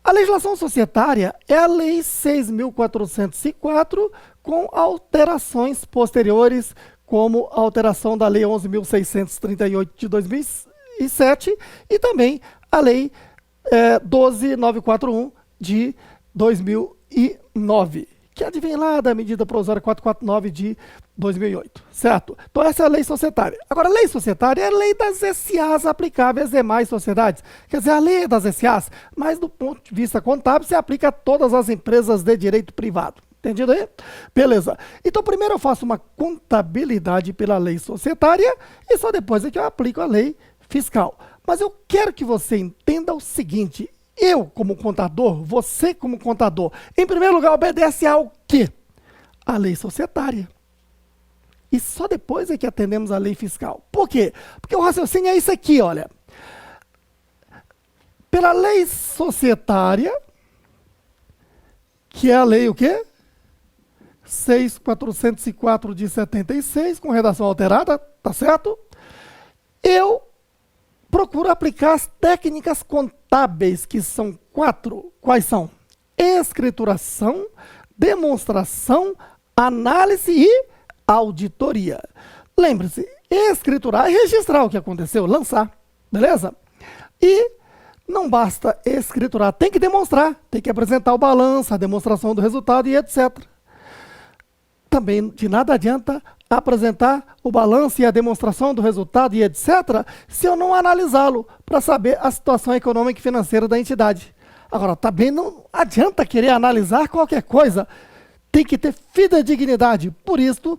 A legislação societária é a Lei 6.404, com alterações posteriores, como a alteração da Lei 11.638 de 2007 e também a Lei 12.941 de 2009. Que advém lá da medida provisória 449 de 2008, certo? Então essa é a lei societária. Agora, a lei societária é a lei das SAs aplicáveis às demais sociedades. Quer dizer, a lei é das SAs, mas do ponto de vista contábil se aplica a todas as empresas de direito privado. Entendido aí? Beleza. Então primeiro eu faço uma contabilidade pela lei societária e só depois é que eu aplico a lei fiscal. Mas eu quero que você entenda o seguinte: eu, como contador, você, como contador, em primeiro lugar, obedece ao quê? A lei societária. E só depois é que atendemos a lei fiscal. Por quê? Porque o raciocínio é isso aqui, olha. Pela lei societária, que é a lei o quê? 6.404 de 76, com redação alterada, tá certo? Eu procuro aplicar as técnicas contábeis, que são 4. Quais são? Escrituração, demonstração, análise e auditoria. Lembre-se, escriturar é registrar o que aconteceu, lançar, beleza? E não basta escriturar, tem que demonstrar, tem que apresentar o balanço, a demonstração do resultado e etc. Também de nada adianta apresentar o balanço e a demonstração do resultado e etc., se eu não analisá-lo para saber a situação econômica e financeira da entidade. Agora, também não adianta querer analisar qualquer coisa, tem que ter fidedignidade. Por isso,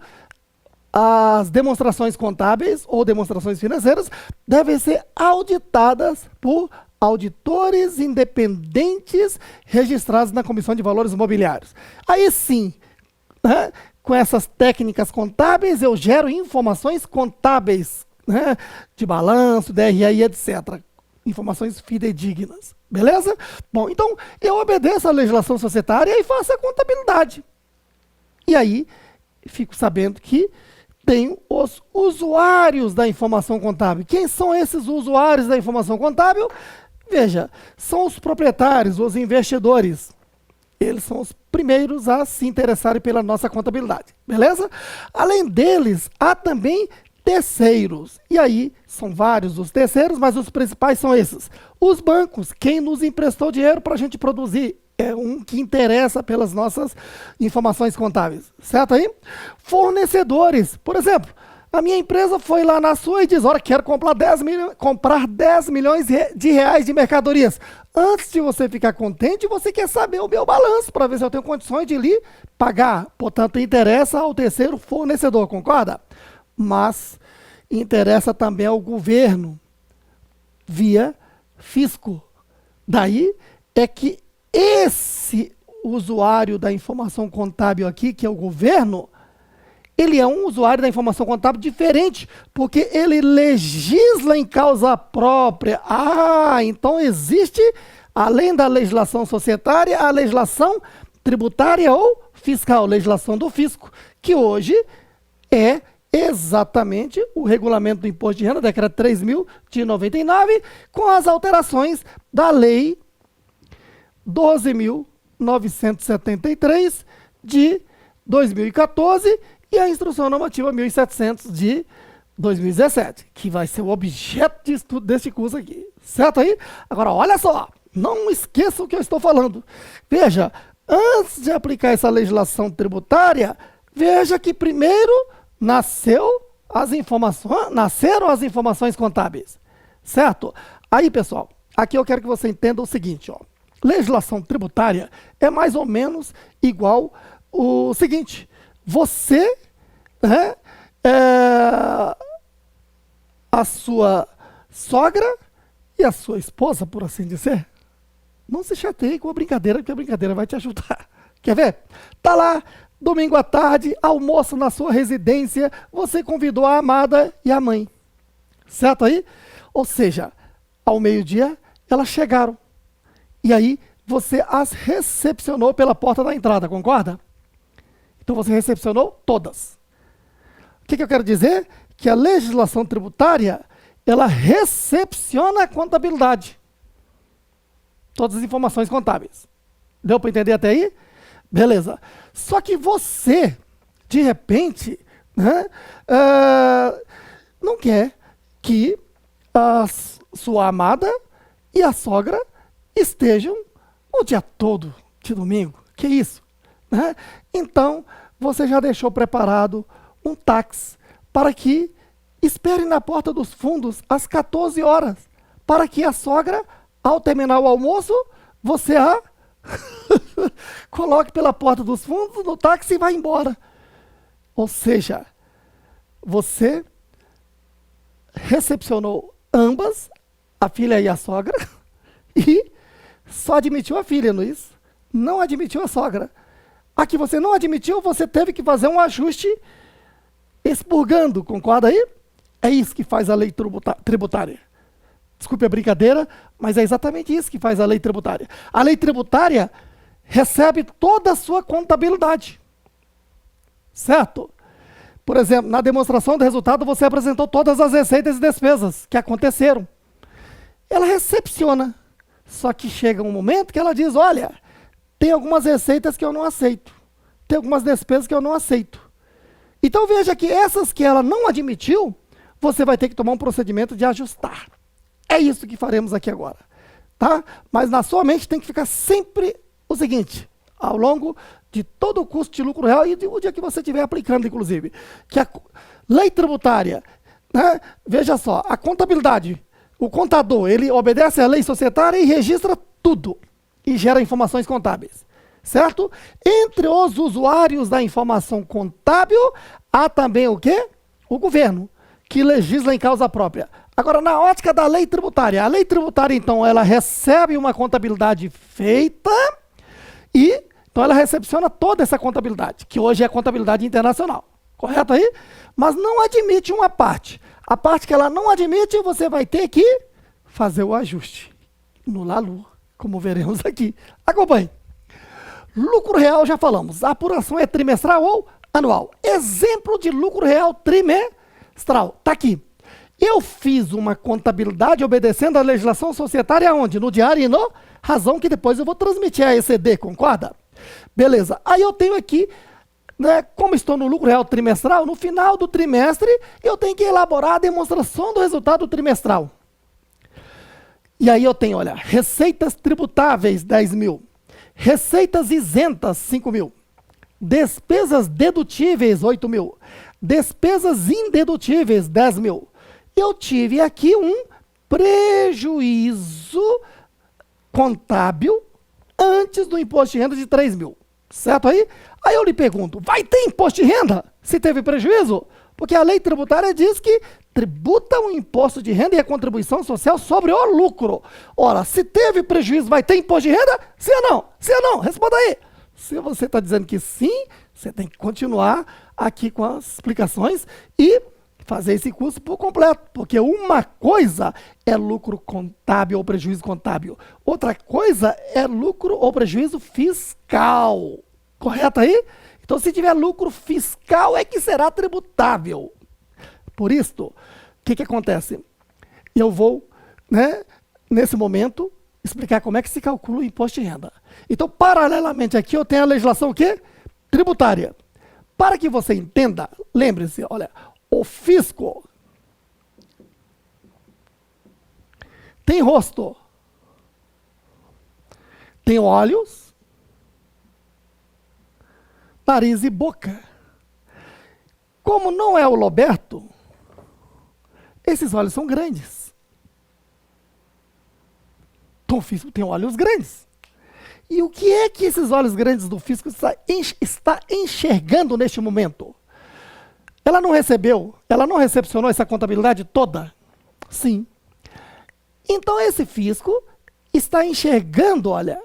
as demonstrações contábeis ou demonstrações financeiras devem ser auditadas por auditores independentes registrados na Comissão de Valores Mobiliários. Aí sim, né, com essas técnicas contábeis, eu gero informações contábeis, né, de balanço, DRE, etc. Informações fidedignas. Beleza? Bom, então eu obedeço à legislação societária e faço a contabilidade. E aí, fico sabendo que tenho os usuários da informação contábil. Quem são esses usuários da informação contábil? Veja, são os proprietários, os investidores. Eles são os primeiros a se interessarem pela nossa contabilidade. Beleza? Além deles, há também terceiros. E aí, são vários os terceiros, mas os principais são esses. Os bancos, quem nos emprestou dinheiro para a gente produzir. É um que interessa pelas nossas informações contábeis. Certo aí? Fornecedores. Por exemplo, a minha empresa foi lá na sua e diz, olha, quero comprar 10 milhões de reais de mercadorias. Antes de você ficar contente, você quer saber o meu balanço para ver se eu tenho condições de lhe pagar. Portanto, interessa ao terceiro fornecedor, concorda? Mas interessa também ao governo via fisco. Daí é que esse usuário da informação contábil aqui, que é o governo, ele é um usuário da informação contábil diferente, porque ele legisla em causa própria. Ah, então existe, além da legislação societária, a legislação tributária ou fiscal, legislação do fisco, que hoje é exatamente o regulamento do imposto de renda, decreto 3.000 de 99, com as alterações da lei 12.973 de 2014 e a instrução normativa 1.700 de 2017, que vai ser o objeto de estudo deste curso aqui. Certo aí? Agora, olha só, não esqueça o que eu estou falando. Veja, antes de aplicar essa legislação tributária, veja que primeiro nasceram as informações contábeis. Certo? Aí, pessoal, aqui eu quero que você entenda o seguinte, ó. Legislação tributária é mais ou menos igual o seguinte, você, né, a sua sogra e a sua esposa, por assim dizer, não se chateie com a brincadeira, porque a brincadeira vai te ajudar. Quer ver? Tá lá, domingo à tarde, almoço na sua residência, você convidou a amada e a mãe. Certo aí? Ou seja, ao meio-dia, elas chegaram. E aí, você as recepcionou pela porta da entrada, concorda? Então, você recepcionou todas. O que eu quero dizer? Que a legislação tributária, ela recepciona a contabilidade. Todas as informações contábeis. Deu para entender até aí? Beleza. Só que você, de repente, né, não quer que a sua amada e a sogra estejam o dia todo de domingo. Que isso? Né? Então, você já deixou preparado um táxi para que espere na porta dos fundos às 14 horas, para que a sogra, ao terminar o almoço, você a coloque pela porta dos fundos no táxi e vá embora. Ou seja, você recepcionou ambas, a filha e a sogra, e só admitiu a filha, não é isso? Não admitiu a sogra. A que você não admitiu, você teve que fazer um ajuste expurgando, concorda aí? É isso que faz a lei tributária. Desculpe a brincadeira, mas é exatamente isso que faz a lei tributária. A lei tributária recebe toda a sua contabilidade. Certo? Por exemplo, na demonstração do resultado, você apresentou todas as receitas e despesas que aconteceram. Ela recepciona. Só que chega um momento que ela diz, olha, tem algumas receitas que eu não aceito. Tem algumas despesas que eu não aceito. Então veja que essas que ela não admitiu, você vai ter que tomar um procedimento de ajustar. É isso que faremos aqui agora. Tá? Mas na sua mente tem que ficar sempre o seguinte, ao longo de todo o custo de lucro real e o dia que você estiver aplicando, inclusive. Que a lei tributária, né? Veja só, a contabilidade, o contador, ele obedece à lei societária e registra tudo e gera informações contábeis, certo? Entre os usuários da informação contábil, há também o quê? O governo, que legisla em causa própria. Agora, na ótica da lei tributária, a lei tributária, então, ela recebe uma contabilidade feita e, então, ela recepciona toda essa contabilidade, que hoje é a contabilidade internacional, correto aí? Mas não admite uma parte. A parte que ela não admite, você vai ter que fazer o ajuste no LALU, como veremos aqui. Acompanhe. Lucro real, já falamos. A apuração é trimestral ou anual. Exemplo de lucro real trimestral. Está aqui. Eu fiz uma contabilidade obedecendo à legislação societária onde? No diário e no razão, que depois eu vou transmitir a ECD, concorda? Beleza. Aí eu tenho aqui, né, como estou no lucro real trimestral, no final do trimestre, eu tenho que elaborar a demonstração do resultado trimestral. E aí eu tenho, olha, receitas tributáveis, 10 mil. Receitas isentas, 5 mil. Despesas dedutíveis, 8 mil. Despesas indedutíveis, 10 mil. Eu tive aqui um prejuízo contábil antes do imposto de renda de 3 mil. Certo aí? Aí eu lhe pergunto, vai ter imposto de renda se teve prejuízo? Porque a lei tributária diz que tributa o imposto de renda e a contribuição social sobre o lucro. Ora, se teve prejuízo, vai ter imposto de renda? Sim ou não? Sim ou não? Responda aí. Se você está dizendo que sim, você tem que continuar aqui com as explicações e fazer esse curso por completo, porque uma coisa é lucro contábil ou prejuízo contábil, outra coisa é lucro ou prejuízo fiscal. Correto aí? Então, se tiver lucro fiscal, é que será tributável. Por isso, o que acontece? Eu vou, né, nesse momento, explicar como é que se calcula o imposto de renda. Então, paralelamente aqui, eu tenho a legislação o quê? Tributária. Para que você entenda, lembre-se, olha, o fisco tem rosto, tem olhos, nariz e boca. Como não é o Roberto, esses olhos são grandes. Então o fisco tem olhos grandes. E o que é que esses olhos grandes do fisco está enxergando neste momento? Ela não recepcionou essa contabilidade toda? Sim. Então esse fisco está enxergando, olha,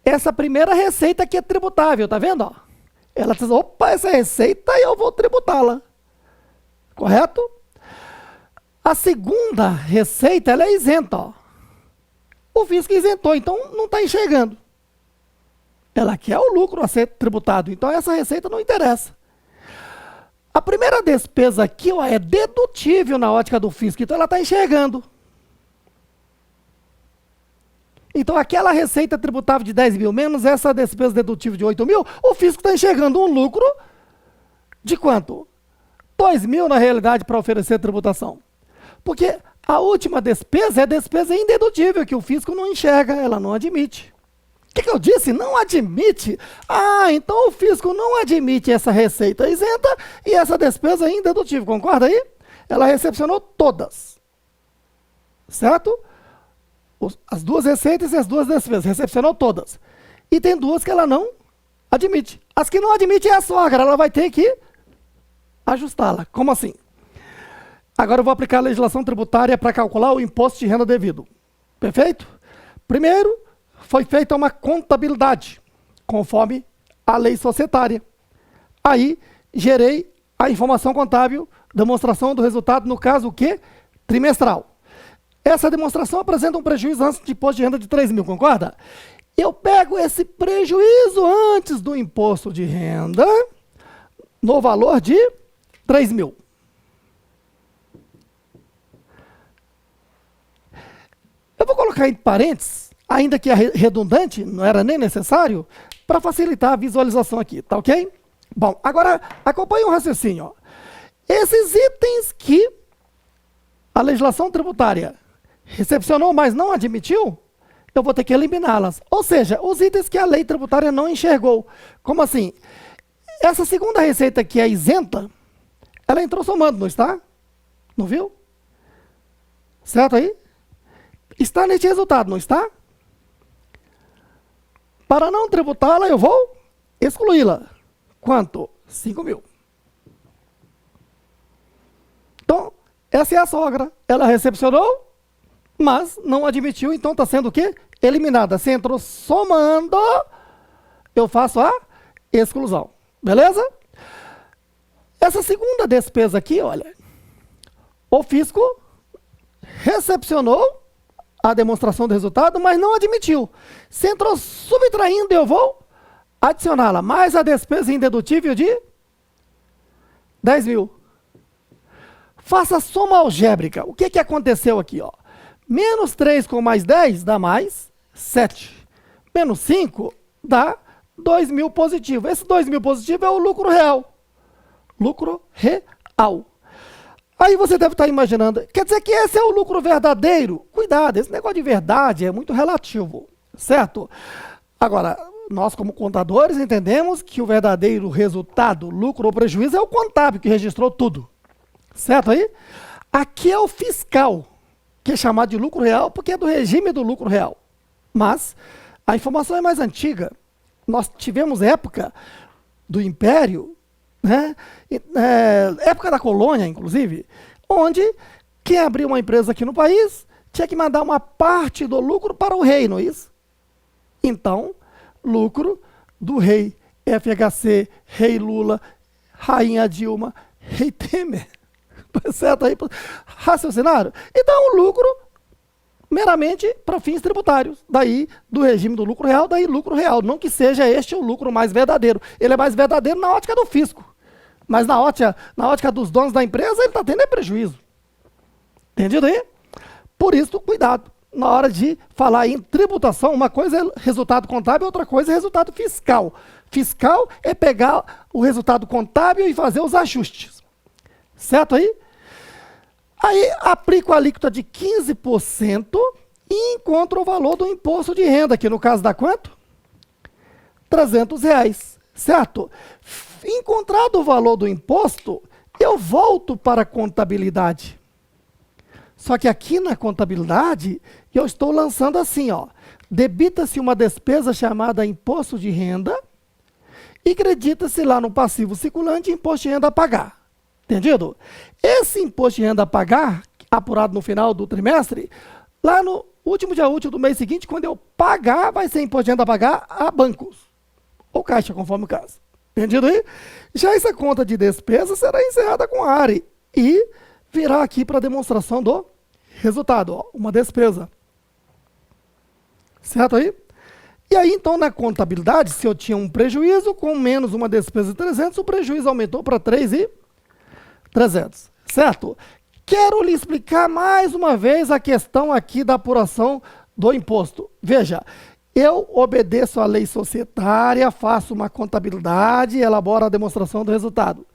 essa primeira receita que é tributável, tá vendo? Ó? Ela diz, opa, essa receita eu vou tributá-la. Correto? A segunda receita, ela é isenta, ó. O fisco isentou, então não está enxergando. Ela quer o lucro a ser tributado, então essa receita não interessa. A primeira despesa aqui, ó, é dedutível na ótica do fisco, então ela está enxergando. Então aquela receita tributável de 10 mil menos essa despesa dedutível de 8 mil, o fisco está enxergando um lucro de quanto? 2 mil na realidade para oferecer tributação. Porque a última despesa é a despesa indedutível, que o fisco não enxerga, ela não admite. O que eu disse? Não admite? Ah, então o fisco não admite essa receita isenta e essa despesa indedutível, concorda aí? Ela recepcionou todas, certo? As duas receitas e as duas despesas, recepcionou todas. E tem duas que ela não admite. As que não admite é a sogra, ela vai ter que ajustá-la. Como assim? Agora eu vou aplicar a legislação tributária para calcular o imposto de renda devido. Perfeito? Primeiro, foi feita uma contabilidade, conforme a lei societária. Aí, gerei a informação contábil, demonstração do resultado, no caso, o quê? Trimestral. Essa demonstração apresenta um prejuízo antes de imposto de renda de 3 mil, concorda? Eu pego esse prejuízo antes do imposto de renda, no valor de 3 mil. Eu vou colocar em parênteses, ainda que é redundante, não era nem necessário, para facilitar a visualização aqui, tá ok? Bom, agora acompanhe o raciocínio. Ó. Esses itens que a legislação tributária recepcionou, mas não admitiu, eu vou ter que eliminá-las. Ou seja, os itens que a lei tributária não enxergou. Como assim? Essa segunda receita que é isenta, ela entrou somando, não está? Não viu? Certo aí? Está neste resultado, não está? Para não tributá-la, eu vou excluí-la. Quanto? 5.000. Então, essa é a sogra. Ela recepcionou, mas não admitiu, então está sendo o quê? Eliminada. Se entrou somando, eu faço a exclusão. Beleza? Essa segunda despesa aqui, olha, o fisco recepcionou a demonstração do resultado, mas não admitiu. Se entrou subtraindo, eu vou adicioná-la, mais a despesa indedutível de 10.000. Faça a soma algébrica. O que aconteceu aqui? Ó? Menos 3 com mais 10 dá mais 7. Menos 5 dá 2.000 positivo. Esse 2.000 positivo é o lucro real. Lucro real. Aí você deve estar imaginando, quer dizer que esse é o lucro verdadeiro? Cuidado, esse negócio de verdade é muito relativo, certo? Agora, nós como contadores entendemos que o verdadeiro resultado, lucro ou prejuízo, é o contábil que registrou tudo. Certo aí? Aqui é o fiscal, que é chamado de lucro real, porque é do regime do lucro real. Mas a informação é mais antiga. Nós tivemos época do Império, né? Época da colônia, inclusive, onde quem abriu uma empresa aqui no país tinha que mandar uma parte do lucro para o rei, não é isso? Então, lucro do rei FHC, rei Lula, rainha Dilma, rei Temer. Certo aí? Raciocinário? Então, o lucro meramente para fins tributários. Daí, do regime do lucro real, daí lucro real. Não que seja este o lucro mais verdadeiro. Ele é mais verdadeiro na ótica do fisco. Mas na ótica dos donos da empresa, ele está tendo prejuízo. Entendido aí? Por isso, cuidado. Na hora de falar em tributação, uma coisa é resultado contábil, outra coisa é resultado fiscal. Fiscal é pegar o resultado contábil e fazer os ajustes. Certo aí? Aí aplico a alíquota de 15% e encontro o valor do imposto de renda, que no caso dá quanto? R$300, certo? Encontrado o valor do imposto, eu volto para a contabilidade. Só que aqui na contabilidade, eu estou lançando assim, ó. Debita-se uma despesa chamada imposto de renda e credita-se lá no passivo circulante imposto de renda a pagar. Entendido? Esse imposto de renda a pagar, apurado no final do trimestre, lá no último dia útil do mês seguinte, quando eu pagar, vai ser imposto de renda a pagar a bancos. Ou caixa, conforme o caso. Entendido aí? Já essa conta de despesa será encerrada com ARE e virá aqui para demonstração do resultado. Ó, uma despesa. Certo aí? E aí, então, na contabilidade, se eu tinha um prejuízo, com menos uma despesa de 300, o prejuízo aumentou para 3.300, certo? Quero lhe explicar mais uma vez a questão aqui da apuração do imposto. Veja, eu obedeço à lei societária, faço uma contabilidade, elaboro a demonstração do resultado.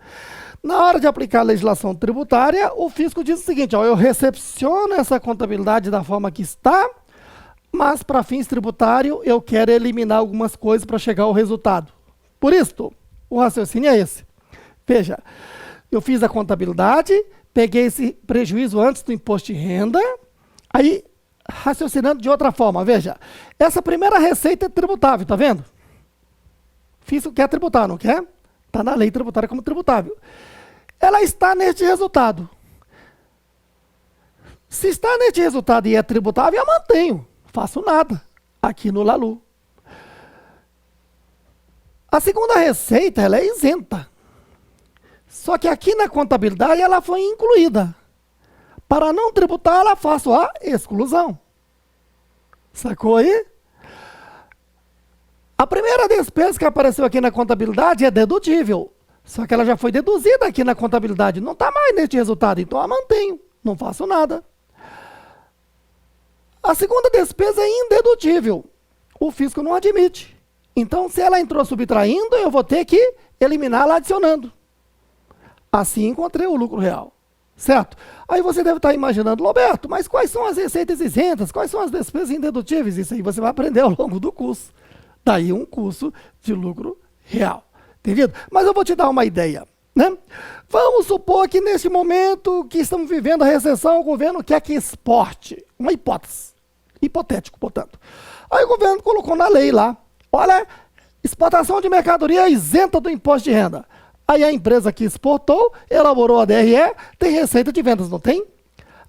Na hora de aplicar a legislação tributária, o fisco diz o seguinte, ó, eu recepciono essa contabilidade da forma que está, mas para fins tributários eu quero eliminar algumas coisas para chegar ao resultado. Por isso, o raciocínio é esse. Veja, eu fiz a contabilidade, peguei esse prejuízo antes do imposto de renda, aí raciocinando de outra forma, veja, essa primeira receita é tributável, tá vendo? Fisco quer tributar, não quer? Está na lei tributária como tributável. Ela está neste resultado. Se está neste resultado e é tributável, eu mantenho. Faço nada aqui no LALU. A segunda receita, ela é isenta. Só que aqui na contabilidade ela foi incluída. Para não tributar, ela faço a exclusão. Sacou aí? A primeira despesa que apareceu aqui na contabilidade é dedutível. Só que ela já foi deduzida aqui na contabilidade. Não está mais neste resultado, então a mantenho. Não faço nada. A segunda despesa é indedutível. O fisco não admite. Então, se ela entrou subtraindo, eu vou ter que eliminá-la adicionando. Assim encontrei o lucro real. certo? Aí você deve estar imaginando, Roberto, mas quais são as receitas isentas? Quais são as despesas indedutíveis? Isso aí você vai aprender ao longo do curso. Daí um curso de lucro real, entendido? Mas eu vou te dar uma ideia, né? Vamos supor que neste momento que estamos vivendo a recessão, o governo quer que exporte, uma hipótese, hipotético, portanto. Aí o governo colocou na lei lá, olha, exportação de mercadoria isenta do imposto de renda. Aí a empresa que exportou, elaborou a DRE, tem receita de vendas, não tem?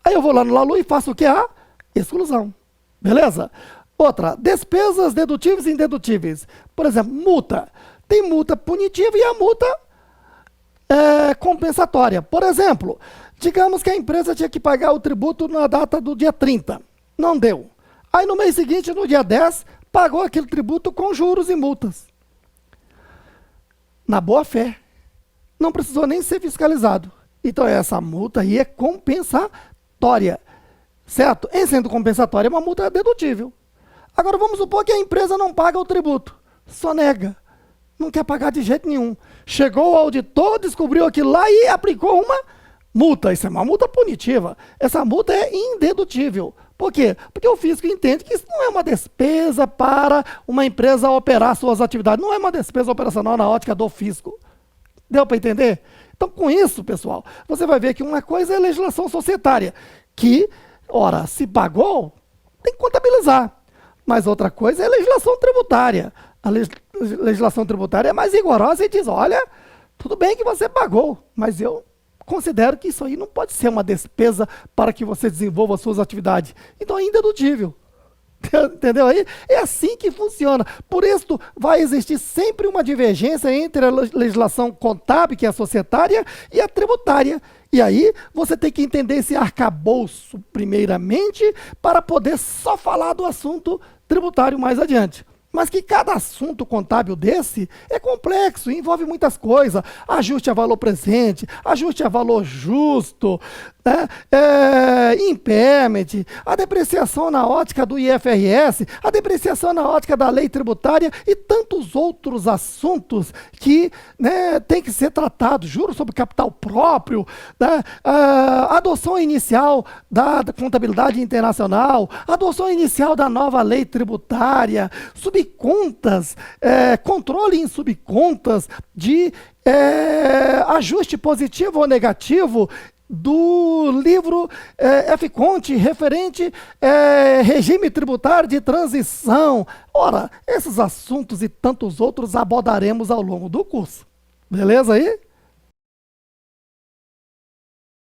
Aí eu vou lá no Lalu e faço o que? A exclusão. Beleza? Outra, despesas dedutíveis e indedutíveis. Por exemplo, multa. Tem multa punitiva e a multa compensatória. Por exemplo, digamos que a empresa tinha que pagar o tributo na data do dia 30. Não deu. Aí no mês seguinte, no dia 10, pagou aquele tributo com juros e multas. Na boa fé. Não precisou nem ser fiscalizado. Então essa multa aí é compensatória, certo? Em sendo compensatória, é uma multa dedutível. Agora vamos supor que a empresa não paga o tributo, só nega, não quer pagar de jeito nenhum. Chegou o auditor, descobriu aquilo lá e aplicou uma multa. Isso é uma multa punitiva. Essa multa é indedutível. Por quê? Porque o fisco entende que isso não é uma despesa para uma empresa operar suas atividades. Não é uma despesa operacional na ótica do fisco. Deu para entender? Então, com isso, pessoal, você vai ver que uma coisa é legislação societária, que, ora, se pagou, tem que contabilizar. Mas outra coisa é legislação tributária. A legislação tributária é mais rigorosa e diz, olha, tudo bem que você pagou, mas eu considero que isso aí não pode ser uma despesa para que você desenvolva suas atividades. Então é indedutível. Entendeu aí? É assim que funciona. Por isso, vai existir sempre uma divergência entre a legislação contábil, que é a societária, e a tributária. E aí, você tem que entender esse arcabouço, primeiramente, para poder só falar do assunto tributário mais adiante. Mas que cada assunto contábil desse é complexo, envolve muitas coisas. Ajuste a valor presente, ajuste a valor justo, né? Impairment, a depreciação na ótica do IFRS, a depreciação na ótica da lei tributária e tantos outros assuntos que, né, tem que ser tratados. Juros sobre capital próprio, né? Adoção inicial da contabilidade internacional, adoção inicial da nova lei tributária, subcontas, controle em subcontas de ajuste positivo ou negativo do livro F-Conte referente regime tributário de transição. Ora, esses assuntos e tantos outros abordaremos ao longo do curso. Beleza aí?